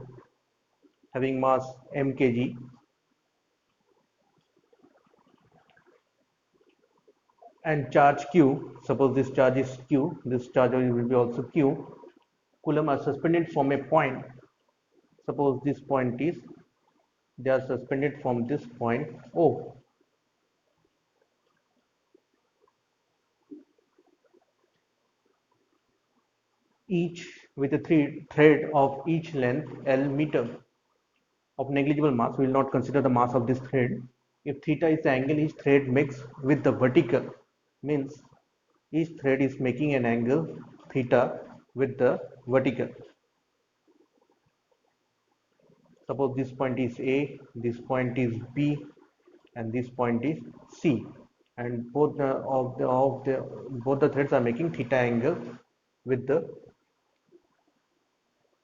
having mass mkg, and charge q. Suppose this charge is q, this charge will be also q. Coulomb are suspended from a point. Suppose this point is, they are suspended from this point O. Each with a thread of each length L meter of negligible mass. We will not consider the mass of this thread. If theta is the angle each thread makes with the vertical, means each thread is making an angle theta with the vertical. Suppose this point is A, this point is B, and this point is C, and both the threads are making theta angle with the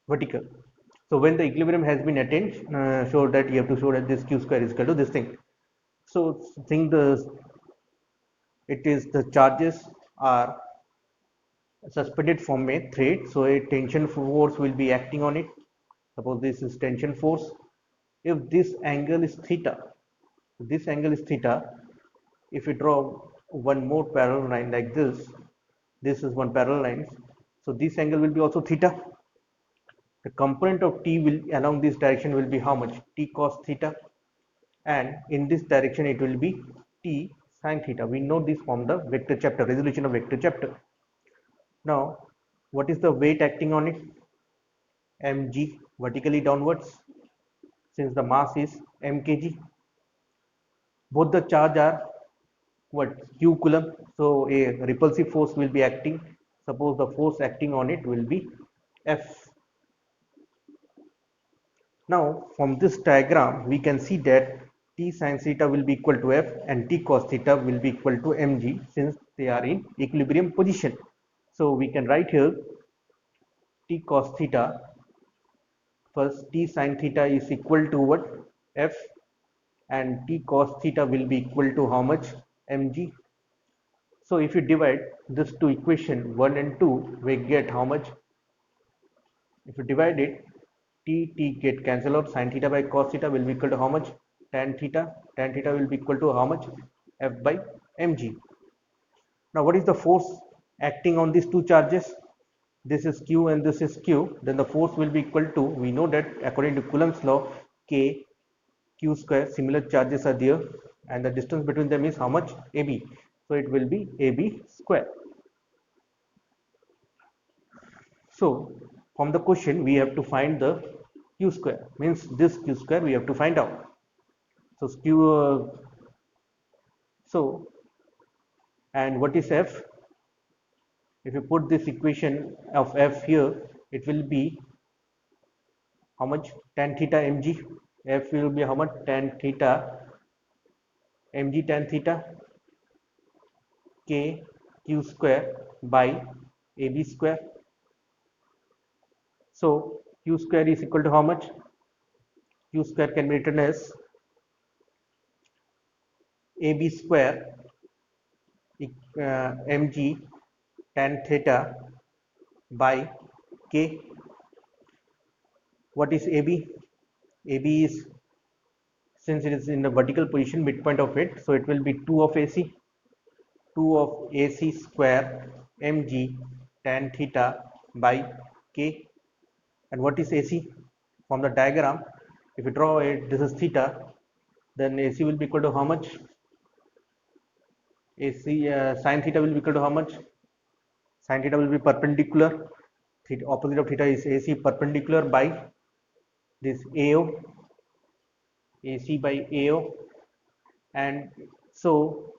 vertical. So when the equilibrium has been attained, show that you have to show that this q square is equal to this thing. So think the charges are suspended from a thread, so a tension force will be acting on it. Suppose this is tension force. If this angle is theta, if we draw one more parallel line like this is one parallel line, so this angle will be also theta. The component of t will along this direction will be how much, t cos theta, and in this direction it will be t sin theta. We know this from the vector chapter, resolution of vector chapter. Now what is the weight acting on it, mg, vertically downwards, since the mass is mkg. Both the charge are what, q coulomb, so a repulsive force will be acting. Suppose the force acting on it will be F. Now from this diagram we can see that t sin theta will be equal to F and t cos theta will be equal to mg, since they are in equilibrium position. So we can write here t cos theta, first t sin theta is equal to what, F, and t cos theta will be equal to how much, mg. So if you divide this to equation 1 and 2, we get how much, if you divide it, t get cancel out, sin theta by cos theta will be equal to how much, tan theta will be equal to how much, F by mg. Now what is the force acting on these two charges, this is q and this is q, then the force will be equal to, we know that according to Coulomb's law, k q square, similar charges are there, and the distance between them is how much, ab, so it will be ab square. So from the question we have to find the q square, means this q square we have to find out. So so and what is F? If you put this equation of F here, it will be how much, tan theta mg. F will be how much, tan theta mg tan theta, k q square by ab square. So q square is equal to how much, q square can be written as ab square mg tan theta by k. What is ab? AB is, since it is in the vertical position, midpoint of it, so it will be 2 of AC, 2 of AC square mg tan theta by k. And what is AC? From the diagram, if you draw it, this is theta, then AC will be equal to how much? AC sin theta will be equal to how much? Sin theta will be perpendicular. Theta, opposite of theta is AC, perpendicular by this AO, AC by AO, and so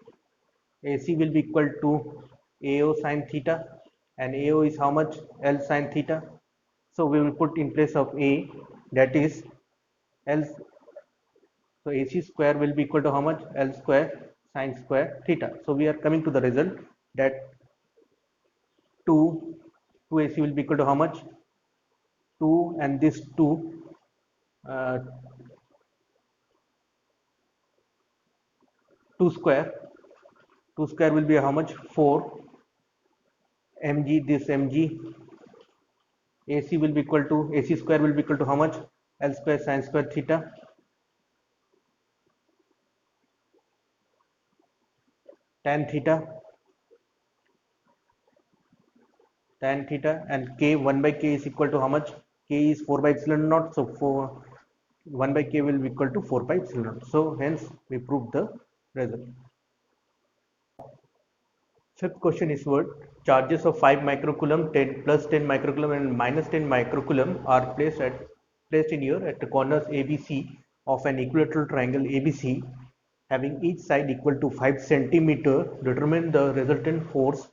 AC will be equal to AO sin theta, and AO is how much? L sin theta. So we will put in place of A, that is L. So AC square will be equal to how much? L square sin square theta. So we are coming to the result that 2 AC will be equal to how much? 2, and this 2 uh, 2 square, 2 square will be how much? 4 mg, this mg. AC will be equal to, AC square will be equal to how much? L square sin square theta, tan theta, and k, 1 by k is equal to how much? K is 4 by epsilon naught, so 1 by k will be equal to 4 by epsilon naught. So hence we proved the result. Fifth question is what? Charges of 5 microcoulomb, 10 plus 10 microcoulomb and minus 10 microcoulomb are placed in here at the corners ABC of an equilateral triangle ABC having each side equal to 5 centimeter. Determine the resultant force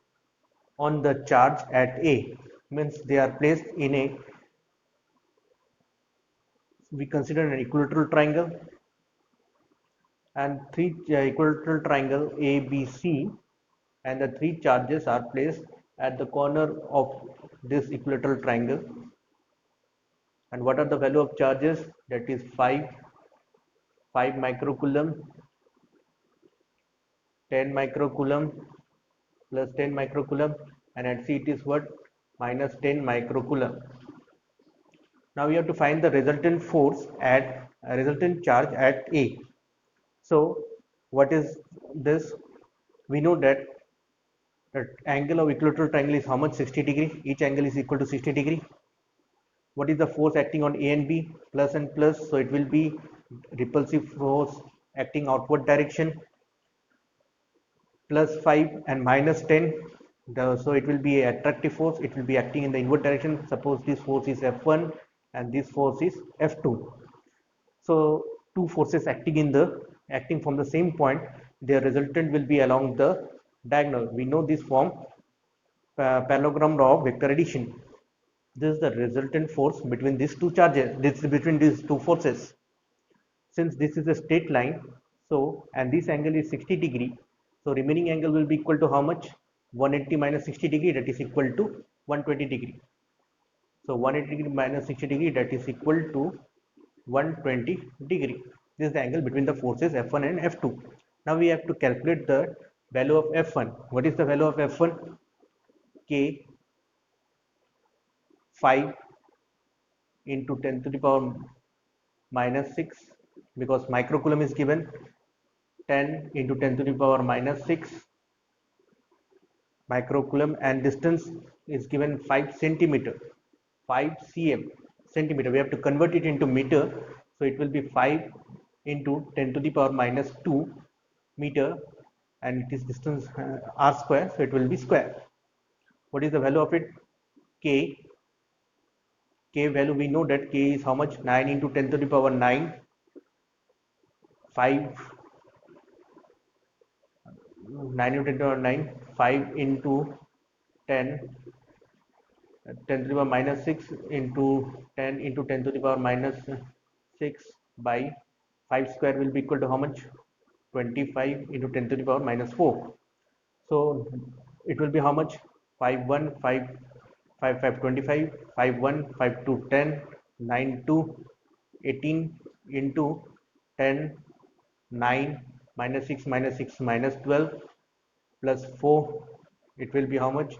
on the charge at A. Means they are placed in a, we consider an equilateral triangle, and three equilateral triangle ABC, and the three charges are placed at the corner of this equilateral triangle. And what are the value of charges? That is 5 microcoulomb, 10 microcoulomb plus 10 microcoulomb, and at C it is what? Minus 10 microcoulomb. Now we have to find the resultant force at resultant charge at A. So what is this? We know that the angle of equilateral triangle is how much? 60 degree. Each angle is equal to 60 degree. What is the force acting on A and B? Plus and plus, so it will be repulsive force acting outward direction. Plus 5 and minus 10, so it will be attractive force, it will be acting in the inward direction. Suppose this force is F1 and this force is F2. So two forces acting from the same point, their resultant will be along the diagonal. We know this form parallelogram law of vector addition. This is the resultant force between these two charges, between these two forces. Since this is a straight line, so, and this angle is 60 degree, so remaining angle will be equal to how much? 180 minus 60 degree, that is equal to 120 degree. So 180 degree minus 60 degree, that is equal to 120 degree. This is the angle between the forces F1 and F2. Now we have to calculate the value of F1. What is the value of F1? K 5 into 10 to the power minus 6, because microcoulomb is given, 10 into 10 to the power minus 6 microcoulomb, and distance is given 5 centimeter, 5 cm centimeter. We have to convert it into meter, so it will be 5 into 10 to the power minus 2 meter, and it is distance r square, so it will be square. What is the value of it? K value, we know that K is how much? 9 into 10 to the power 9, 5 9 into 10 to the power 9, 5 into 10 10 to the power minus 6 into 10 into 10 to the power minus 6 by 5 square will be equal to how much? 25 into 10 to the power minus 4. So it will be how much? 5 1 5 5 5 25, 5 1 5 2 10, 9 2 18 into 10 9 minus 6 minus 6 minus 12 plus 4, it will be how much?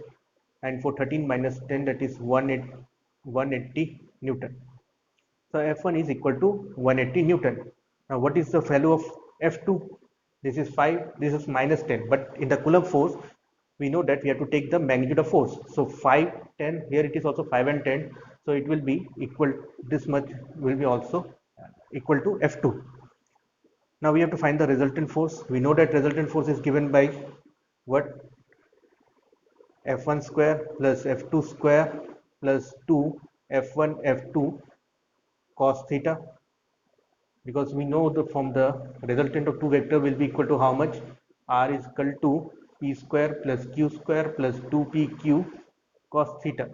And for 13 minus 10, that is 180 Newton. So F1 is equal to 180 Newton. Now what is the value of F2? This is 5, this is minus 10. But in the Coulomb force, we know that we have to take the magnitude of force. So 5, 10, here it is also 5 and 10. So it will be equal, this much will be also equal to F2. Now we have to find the resultant force. We know that resultant force is given by what? F1 square plus F2 square plus 2 F1 F2 cos theta, because we know the from the resultant of two vector will be equal to how much? R is equal to p square plus q square plus 2pq cos theta.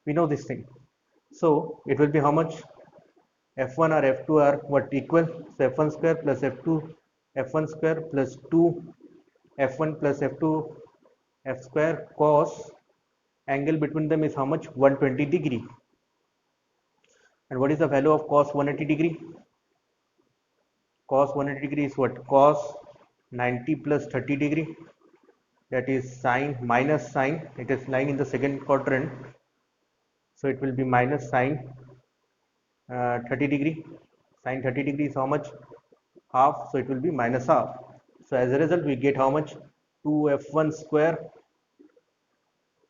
We know this thing. So it will be how much? F1 or F2 are what equal? So F1 square plus F2 F1 square plus 2 F1 plus F2 F square cos, angle between them is how much? 120 degree. And what is the value of cos 180 degree? Cos 180 degree is what? Cos 90 plus 30 degree, that is sine minus sine, it is lying in the second quadrant, so it will be minus sine 30 degree. Sine 30 degree is how much? Half, so it will be minus half. So as a result we get how much? 2f1 square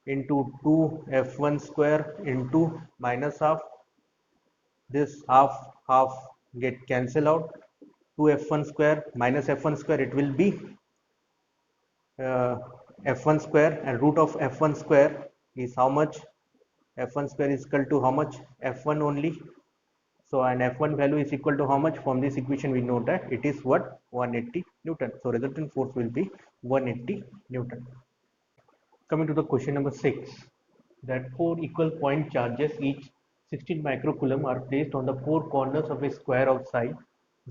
into 2f1 square into minus half. This half get cancel out. 2f1 square minus f1 square, it will be uh, f1 square, and root of f1 square is how much? F1 square is equal to how much? F1 only. So and F1 value is equal to how much? From this equation we know that it is what? 180 Newton. So resultant force will be 180 Newton. Coming to the question number 6, that four equal point charges each 16 microcoulomb are placed on the four corners of a square of size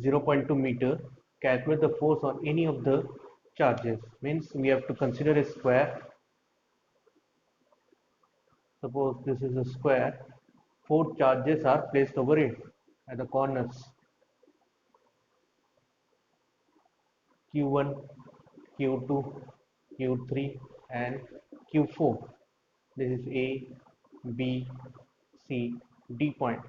0.2 meter. Calculate the force on any of the charges. Means we have to consider a square. Suppose this is a square. Four charges are placed over it at the corners. Q1, Q2, Q3 and Q4. This is A, B, C, D point.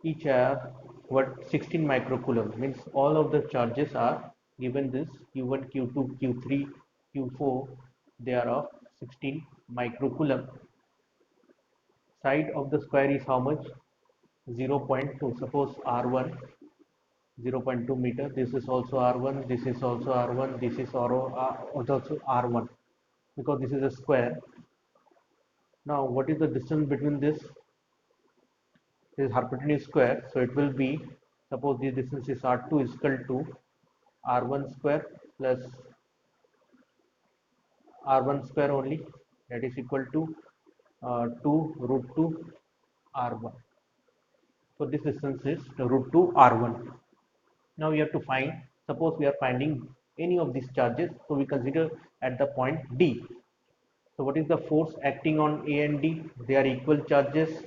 Each are what? 16 microcoulomb, means all of the charges are given this Q1, Q2, Q3, Q4, they are of 16 microcoulomb. Side of the square is how much? 0.2. Suppose R1 0.2 meter, this is also R1, this is also R1, this is also R1, because this is a square. Now what is the distance between this? This is hypotenuse square, so it will be, suppose the distance is R2 is equal to R1 square plus R1 square only, that is equal to 2 root 2 R1. So this distance is root 2 R1. Now we have to find, suppose we are finding any of these charges, so we consider at the point D. So what is the force acting on A and D? They are equal charges.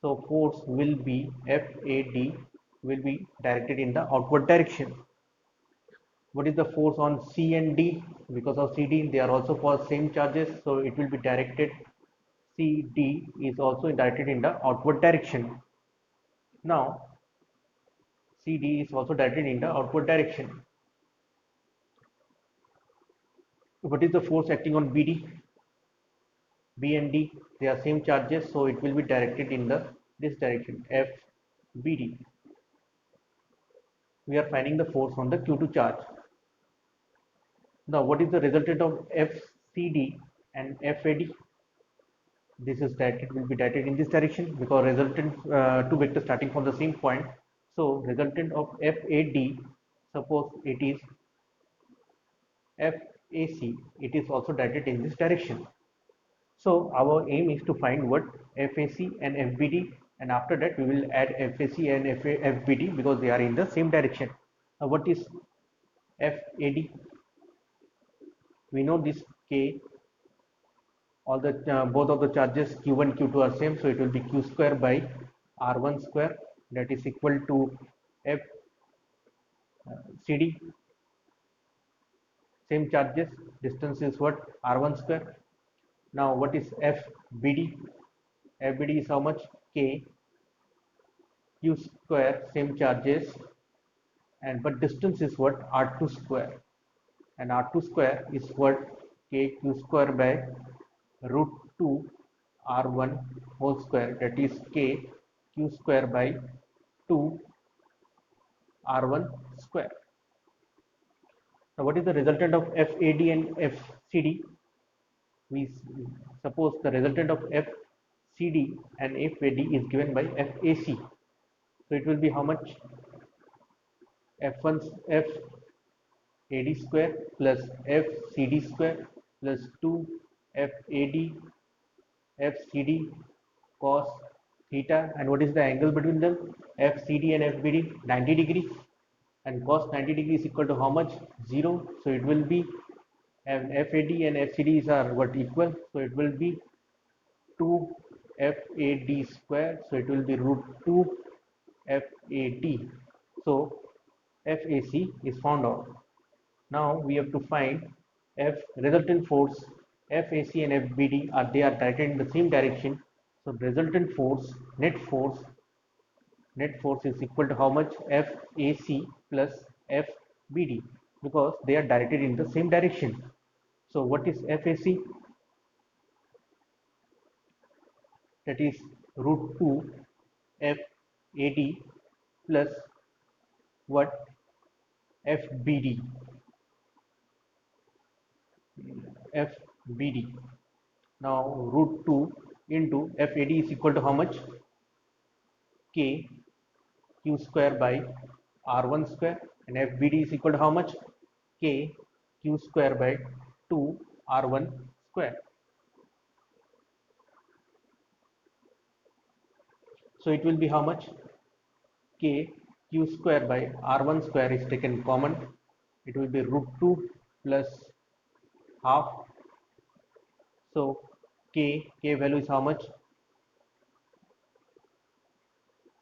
So force will be FAD will be directed in the outward direction. What is the force on C and D? Because of CD, they are also for same charges. So it will be directed, CD is also directed in the outward direction. Now CD is also directed in the outward direction. What is the force acting on BD? B and D, they are same charges, so it will be directed in the this direction, FBD. We are finding the force on the Q2 charge. Now what is the resultant of FCD and FAD? This is directed, will be directed in this direction, because resultant two vectors starting from the same point. So resultant of FAD, suppose it is FAC, it is also directed in this direction. So our aim is to find what? FAC and FBD, and after that we will add FAC and FBD because they are in the same direction. Now what is FAD? We know this K, all the both of the charges Q1 Q2 are same, so it will be Q square by R1 square, that is equal to FCD, same charges, distance is what? R1 square. Now what is FBD? FBD is how much? K. q square, same charges, and but distance is what, r2 square, and r2 square is what, kq square by root 2 r1 whole square, that is k q square by 2 r1 square. Now what is the resultant of FAD and FCD? We suppose the resultant of FCD and FAD is given by FAC. So it will be how much? F1 FAD square plus FCD square plus 2 FAD FCD cos theta, and what is the angle between them? FCD and FBD, 90 degree, and cos 90 degree is equal to how much? 0. So it will be, and FAD and FCDs are what, equal, so it will be 2 FAD square, so it will be root 2 FAD. So FAC is found out. Now we have to find F resultant force. FAC and FBD are directed in the same direction. So resultant force, net force is equal to how much? FAC plus FBD, because they are directed in the same direction. So what is FAC? That is root 2 FAD plus what? FBD. FBD. Now root 2 into FAD is equal to how much? K q square by r1 square, and FBD is equal to how much? K q square by 2 r1 square. So it will be how much? K q square by r1 square is taken common. It will be root 2 plus half. So k value is how much?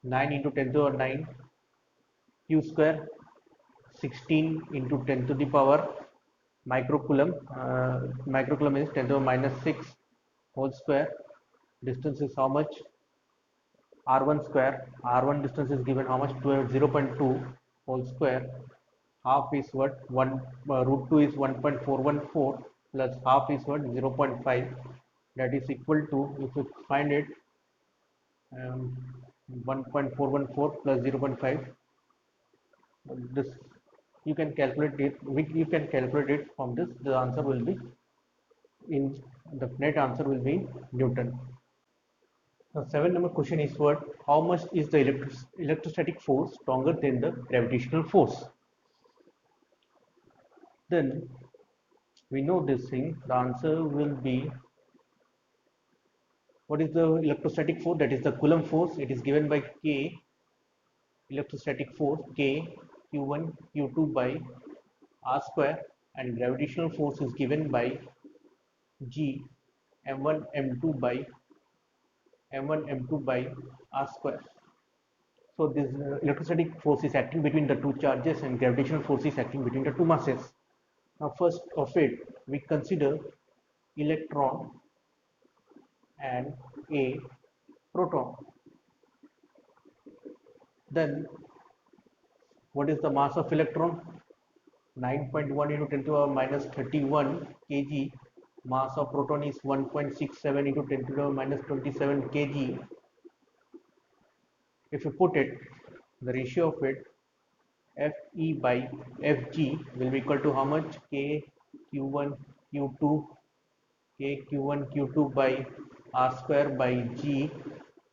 9 into 10 to the power 9, q square 16 into 10 to the power microcoulomb. Microcoulomb is 10 to the minus 6 whole square. Distance is how much? r1 square. R1 distance is given how much? 0.2 whole square. Half is what? Root 2 is 1.414 plus half is what? 0.5. That is equal to, if you find it, 1.414 plus 0.5. This you can calculate it. You can calculate it from this. The answer will be in the net answer will be Newton. Now, 7 number question is what? How much is the electrostatic force stronger than the gravitational force? Then we know this thing. The answer will be, what is the electrostatic force? That is the Coulomb force. It is given by K electrostatic force, K Q1 Q2 by R square, and gravitational force is given by G M1 M2 by R square. So this electrostatic force is acting between the two charges, and gravitational force is acting between the two masses. Now first of it, we consider electron and a proton. Then what is the mass of electron? 9.1 into 10 to the power minus 31 kg. Mass of proton is 1.67 into 10 to the power minus 27 kg. If you put it, the ratio of it, Fe by Fg will be equal to how much? K Q1 Q2 K Q1 Q2 by R square by G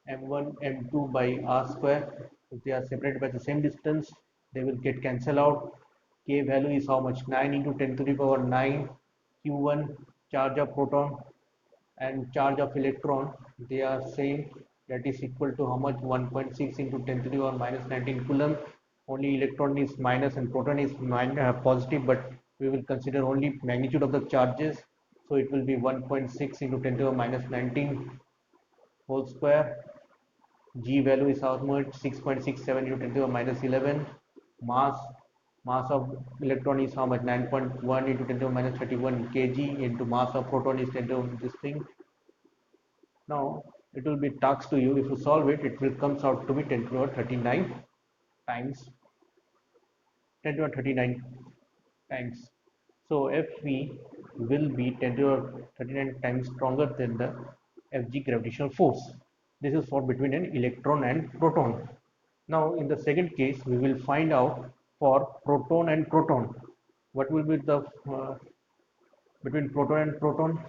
M1 M2 by R square. If they are separated by the same distance, they will get cancelled out. K value is how much? 9 into 10 to the power 9. Q1 charge of proton and charge of electron, they are same. That is equal to how much? 1.6 into 10 to the power minus 19 coulomb. Only electron is minus and proton is positive, but we will consider only magnitude of the charges. So it will be 1.6 into 10 to the power minus 19 whole square. G value is how much? 6.67 into 10 to the power minus 11. Mass of electron is how much? 9.1 into 10 to the power minus 31 kg into mass of proton is 10 to this thing. Now it will be task to you. If you solve it, it will comes out to be 10 to the power 39 times 10 to the power 39 times. So Fv will be 10 to the power 39 times stronger than the Fg gravitational force. This is for between an electron and proton. Now in the second case, we will find out for proton and proton. What will be the between proton and proton?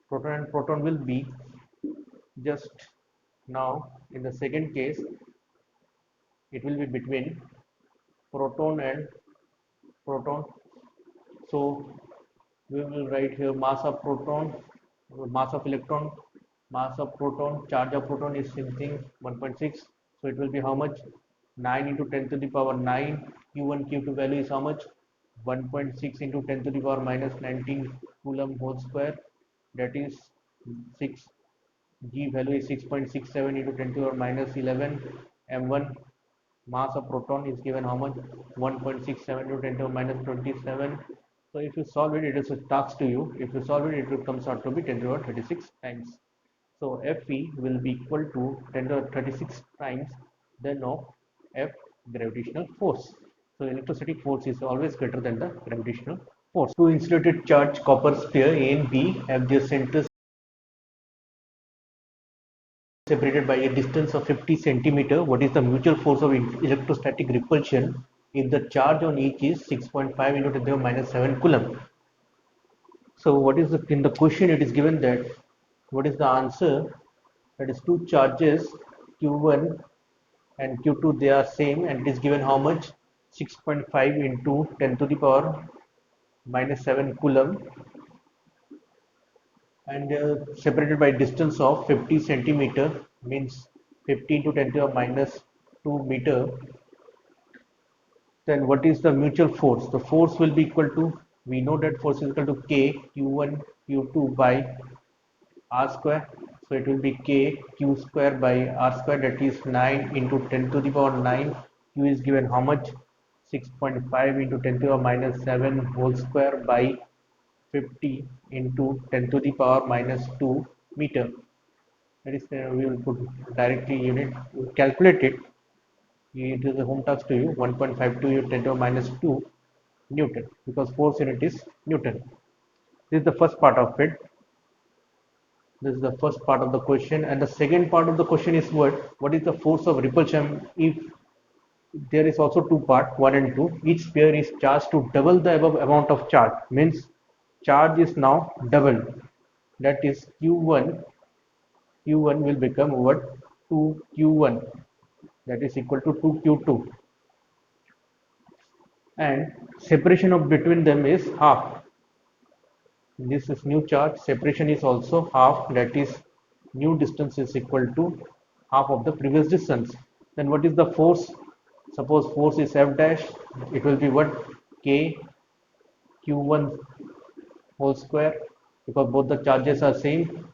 Proton and proton will be just now in the second case, it will be between proton and proton. So we will write here mass of proton, mass of electron, mass of proton, charge of proton is something 1.6. So it will be how much? 9 into 10 to the power 9. Q1, Q2 value is how much? 1.6 into 10 to the power minus 19 coulomb whole square. That is 6. G value is 6.67 into 10 to the power minus 11. M1 mass of proton is given how much? 1.67 to 10 to the minus 27. So if you solve it, it is a task to you. If you solve it, it will comes out to be 10 to the 36 times. So Fe will be equal to 10 to the 36 times then of F gravitational force. So electrostatic force is always greater than the gravitational force. Two insulated charged copper sphere A and B have their centers separated by a distance of 50 centimeter. What is the mutual force of electrostatic repulsion if the charge on each is 6.5 into 10 to the minus 7 coulomb? So what is in the question it is given that what is the answer? That is two charges Q1 and Q2 they are same and it is given how much? 6.5 into 10 to the power minus 7 coulomb and separated by distance of 50 centimeter means 50 into 10 to the minus 2 meter. Then what is the mutual force? The force will be equal to, we know that force is equal to K Q1 Q2 by R square. So it will be K Q square by R square, that is 9 into 10 to the power 9. Q is given how much? 6.5 into 10 to the power minus 7 whole square by 50 into 10 to the power minus 2 meter. That is, we will put directly unit, calculate it. It is a home task to you. 1.52 into 10 to the minus 2 Newton, because force unit is Newton. This is the first part of it. This is the first part of the question, and the second part of the question is what is the force of repulsion if there is also two part 1 and 2. Each sphere is charged to double the above amount of charge, means charge is now double, that is q1 will become what? 2q1, that is equal to 2q2, and separation of between them is half. This is new charge, separation is also half, that is new distance is equal to half of the previous distance. Then what is the force? Suppose force is F dash, it will be what? K Q1 whole square, because both the charges are same,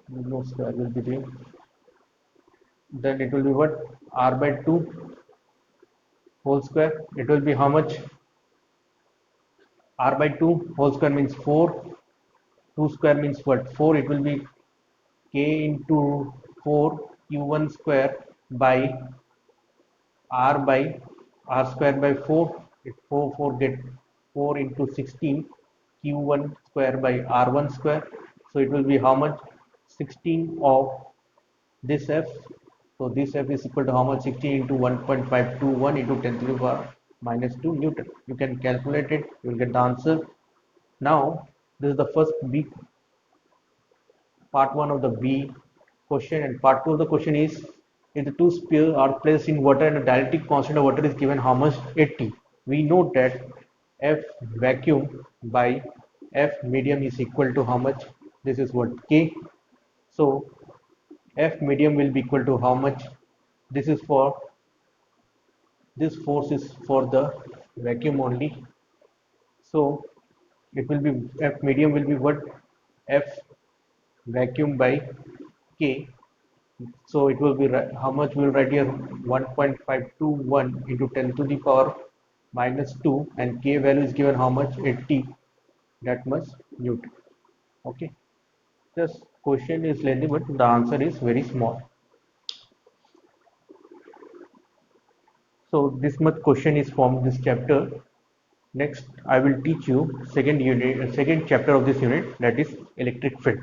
no square will be there. Then it will be what? R by 2 whole square, it will be how much? R by 2 whole square means 4, 2 square means what? 4, it will be K into 4 Q1 square by R by R square by 4, it 4 get 4 into 16 Q1 square by R1 square, so it will be how much? 16 of this F. So this F is equal to how much? 16 into 1.521 into 10 to the power minus 2 Newton. You can calculate it, you will get the answer. Now this is the first B, part 1 of the B question, and part 2 of the question is if the two spheres are placed in water and the dielectric constant of water is given how much? 80. We know that F vacuum by F medium is equal to how much? This is what? K. So F medium will be equal to how much? This is for, this force is for the vacuum only. So it will be F medium will be what? F vacuum by K. So it will be how much we will write here? 1.521 into 10 to the power minus 2, and K value is given how much? 80, that much Newton. Okay, just Question is lengthy, but the answer is very small. So this much question is from this chapter. Next, I will teach you second unit, second chapter of this unit, that is electric field.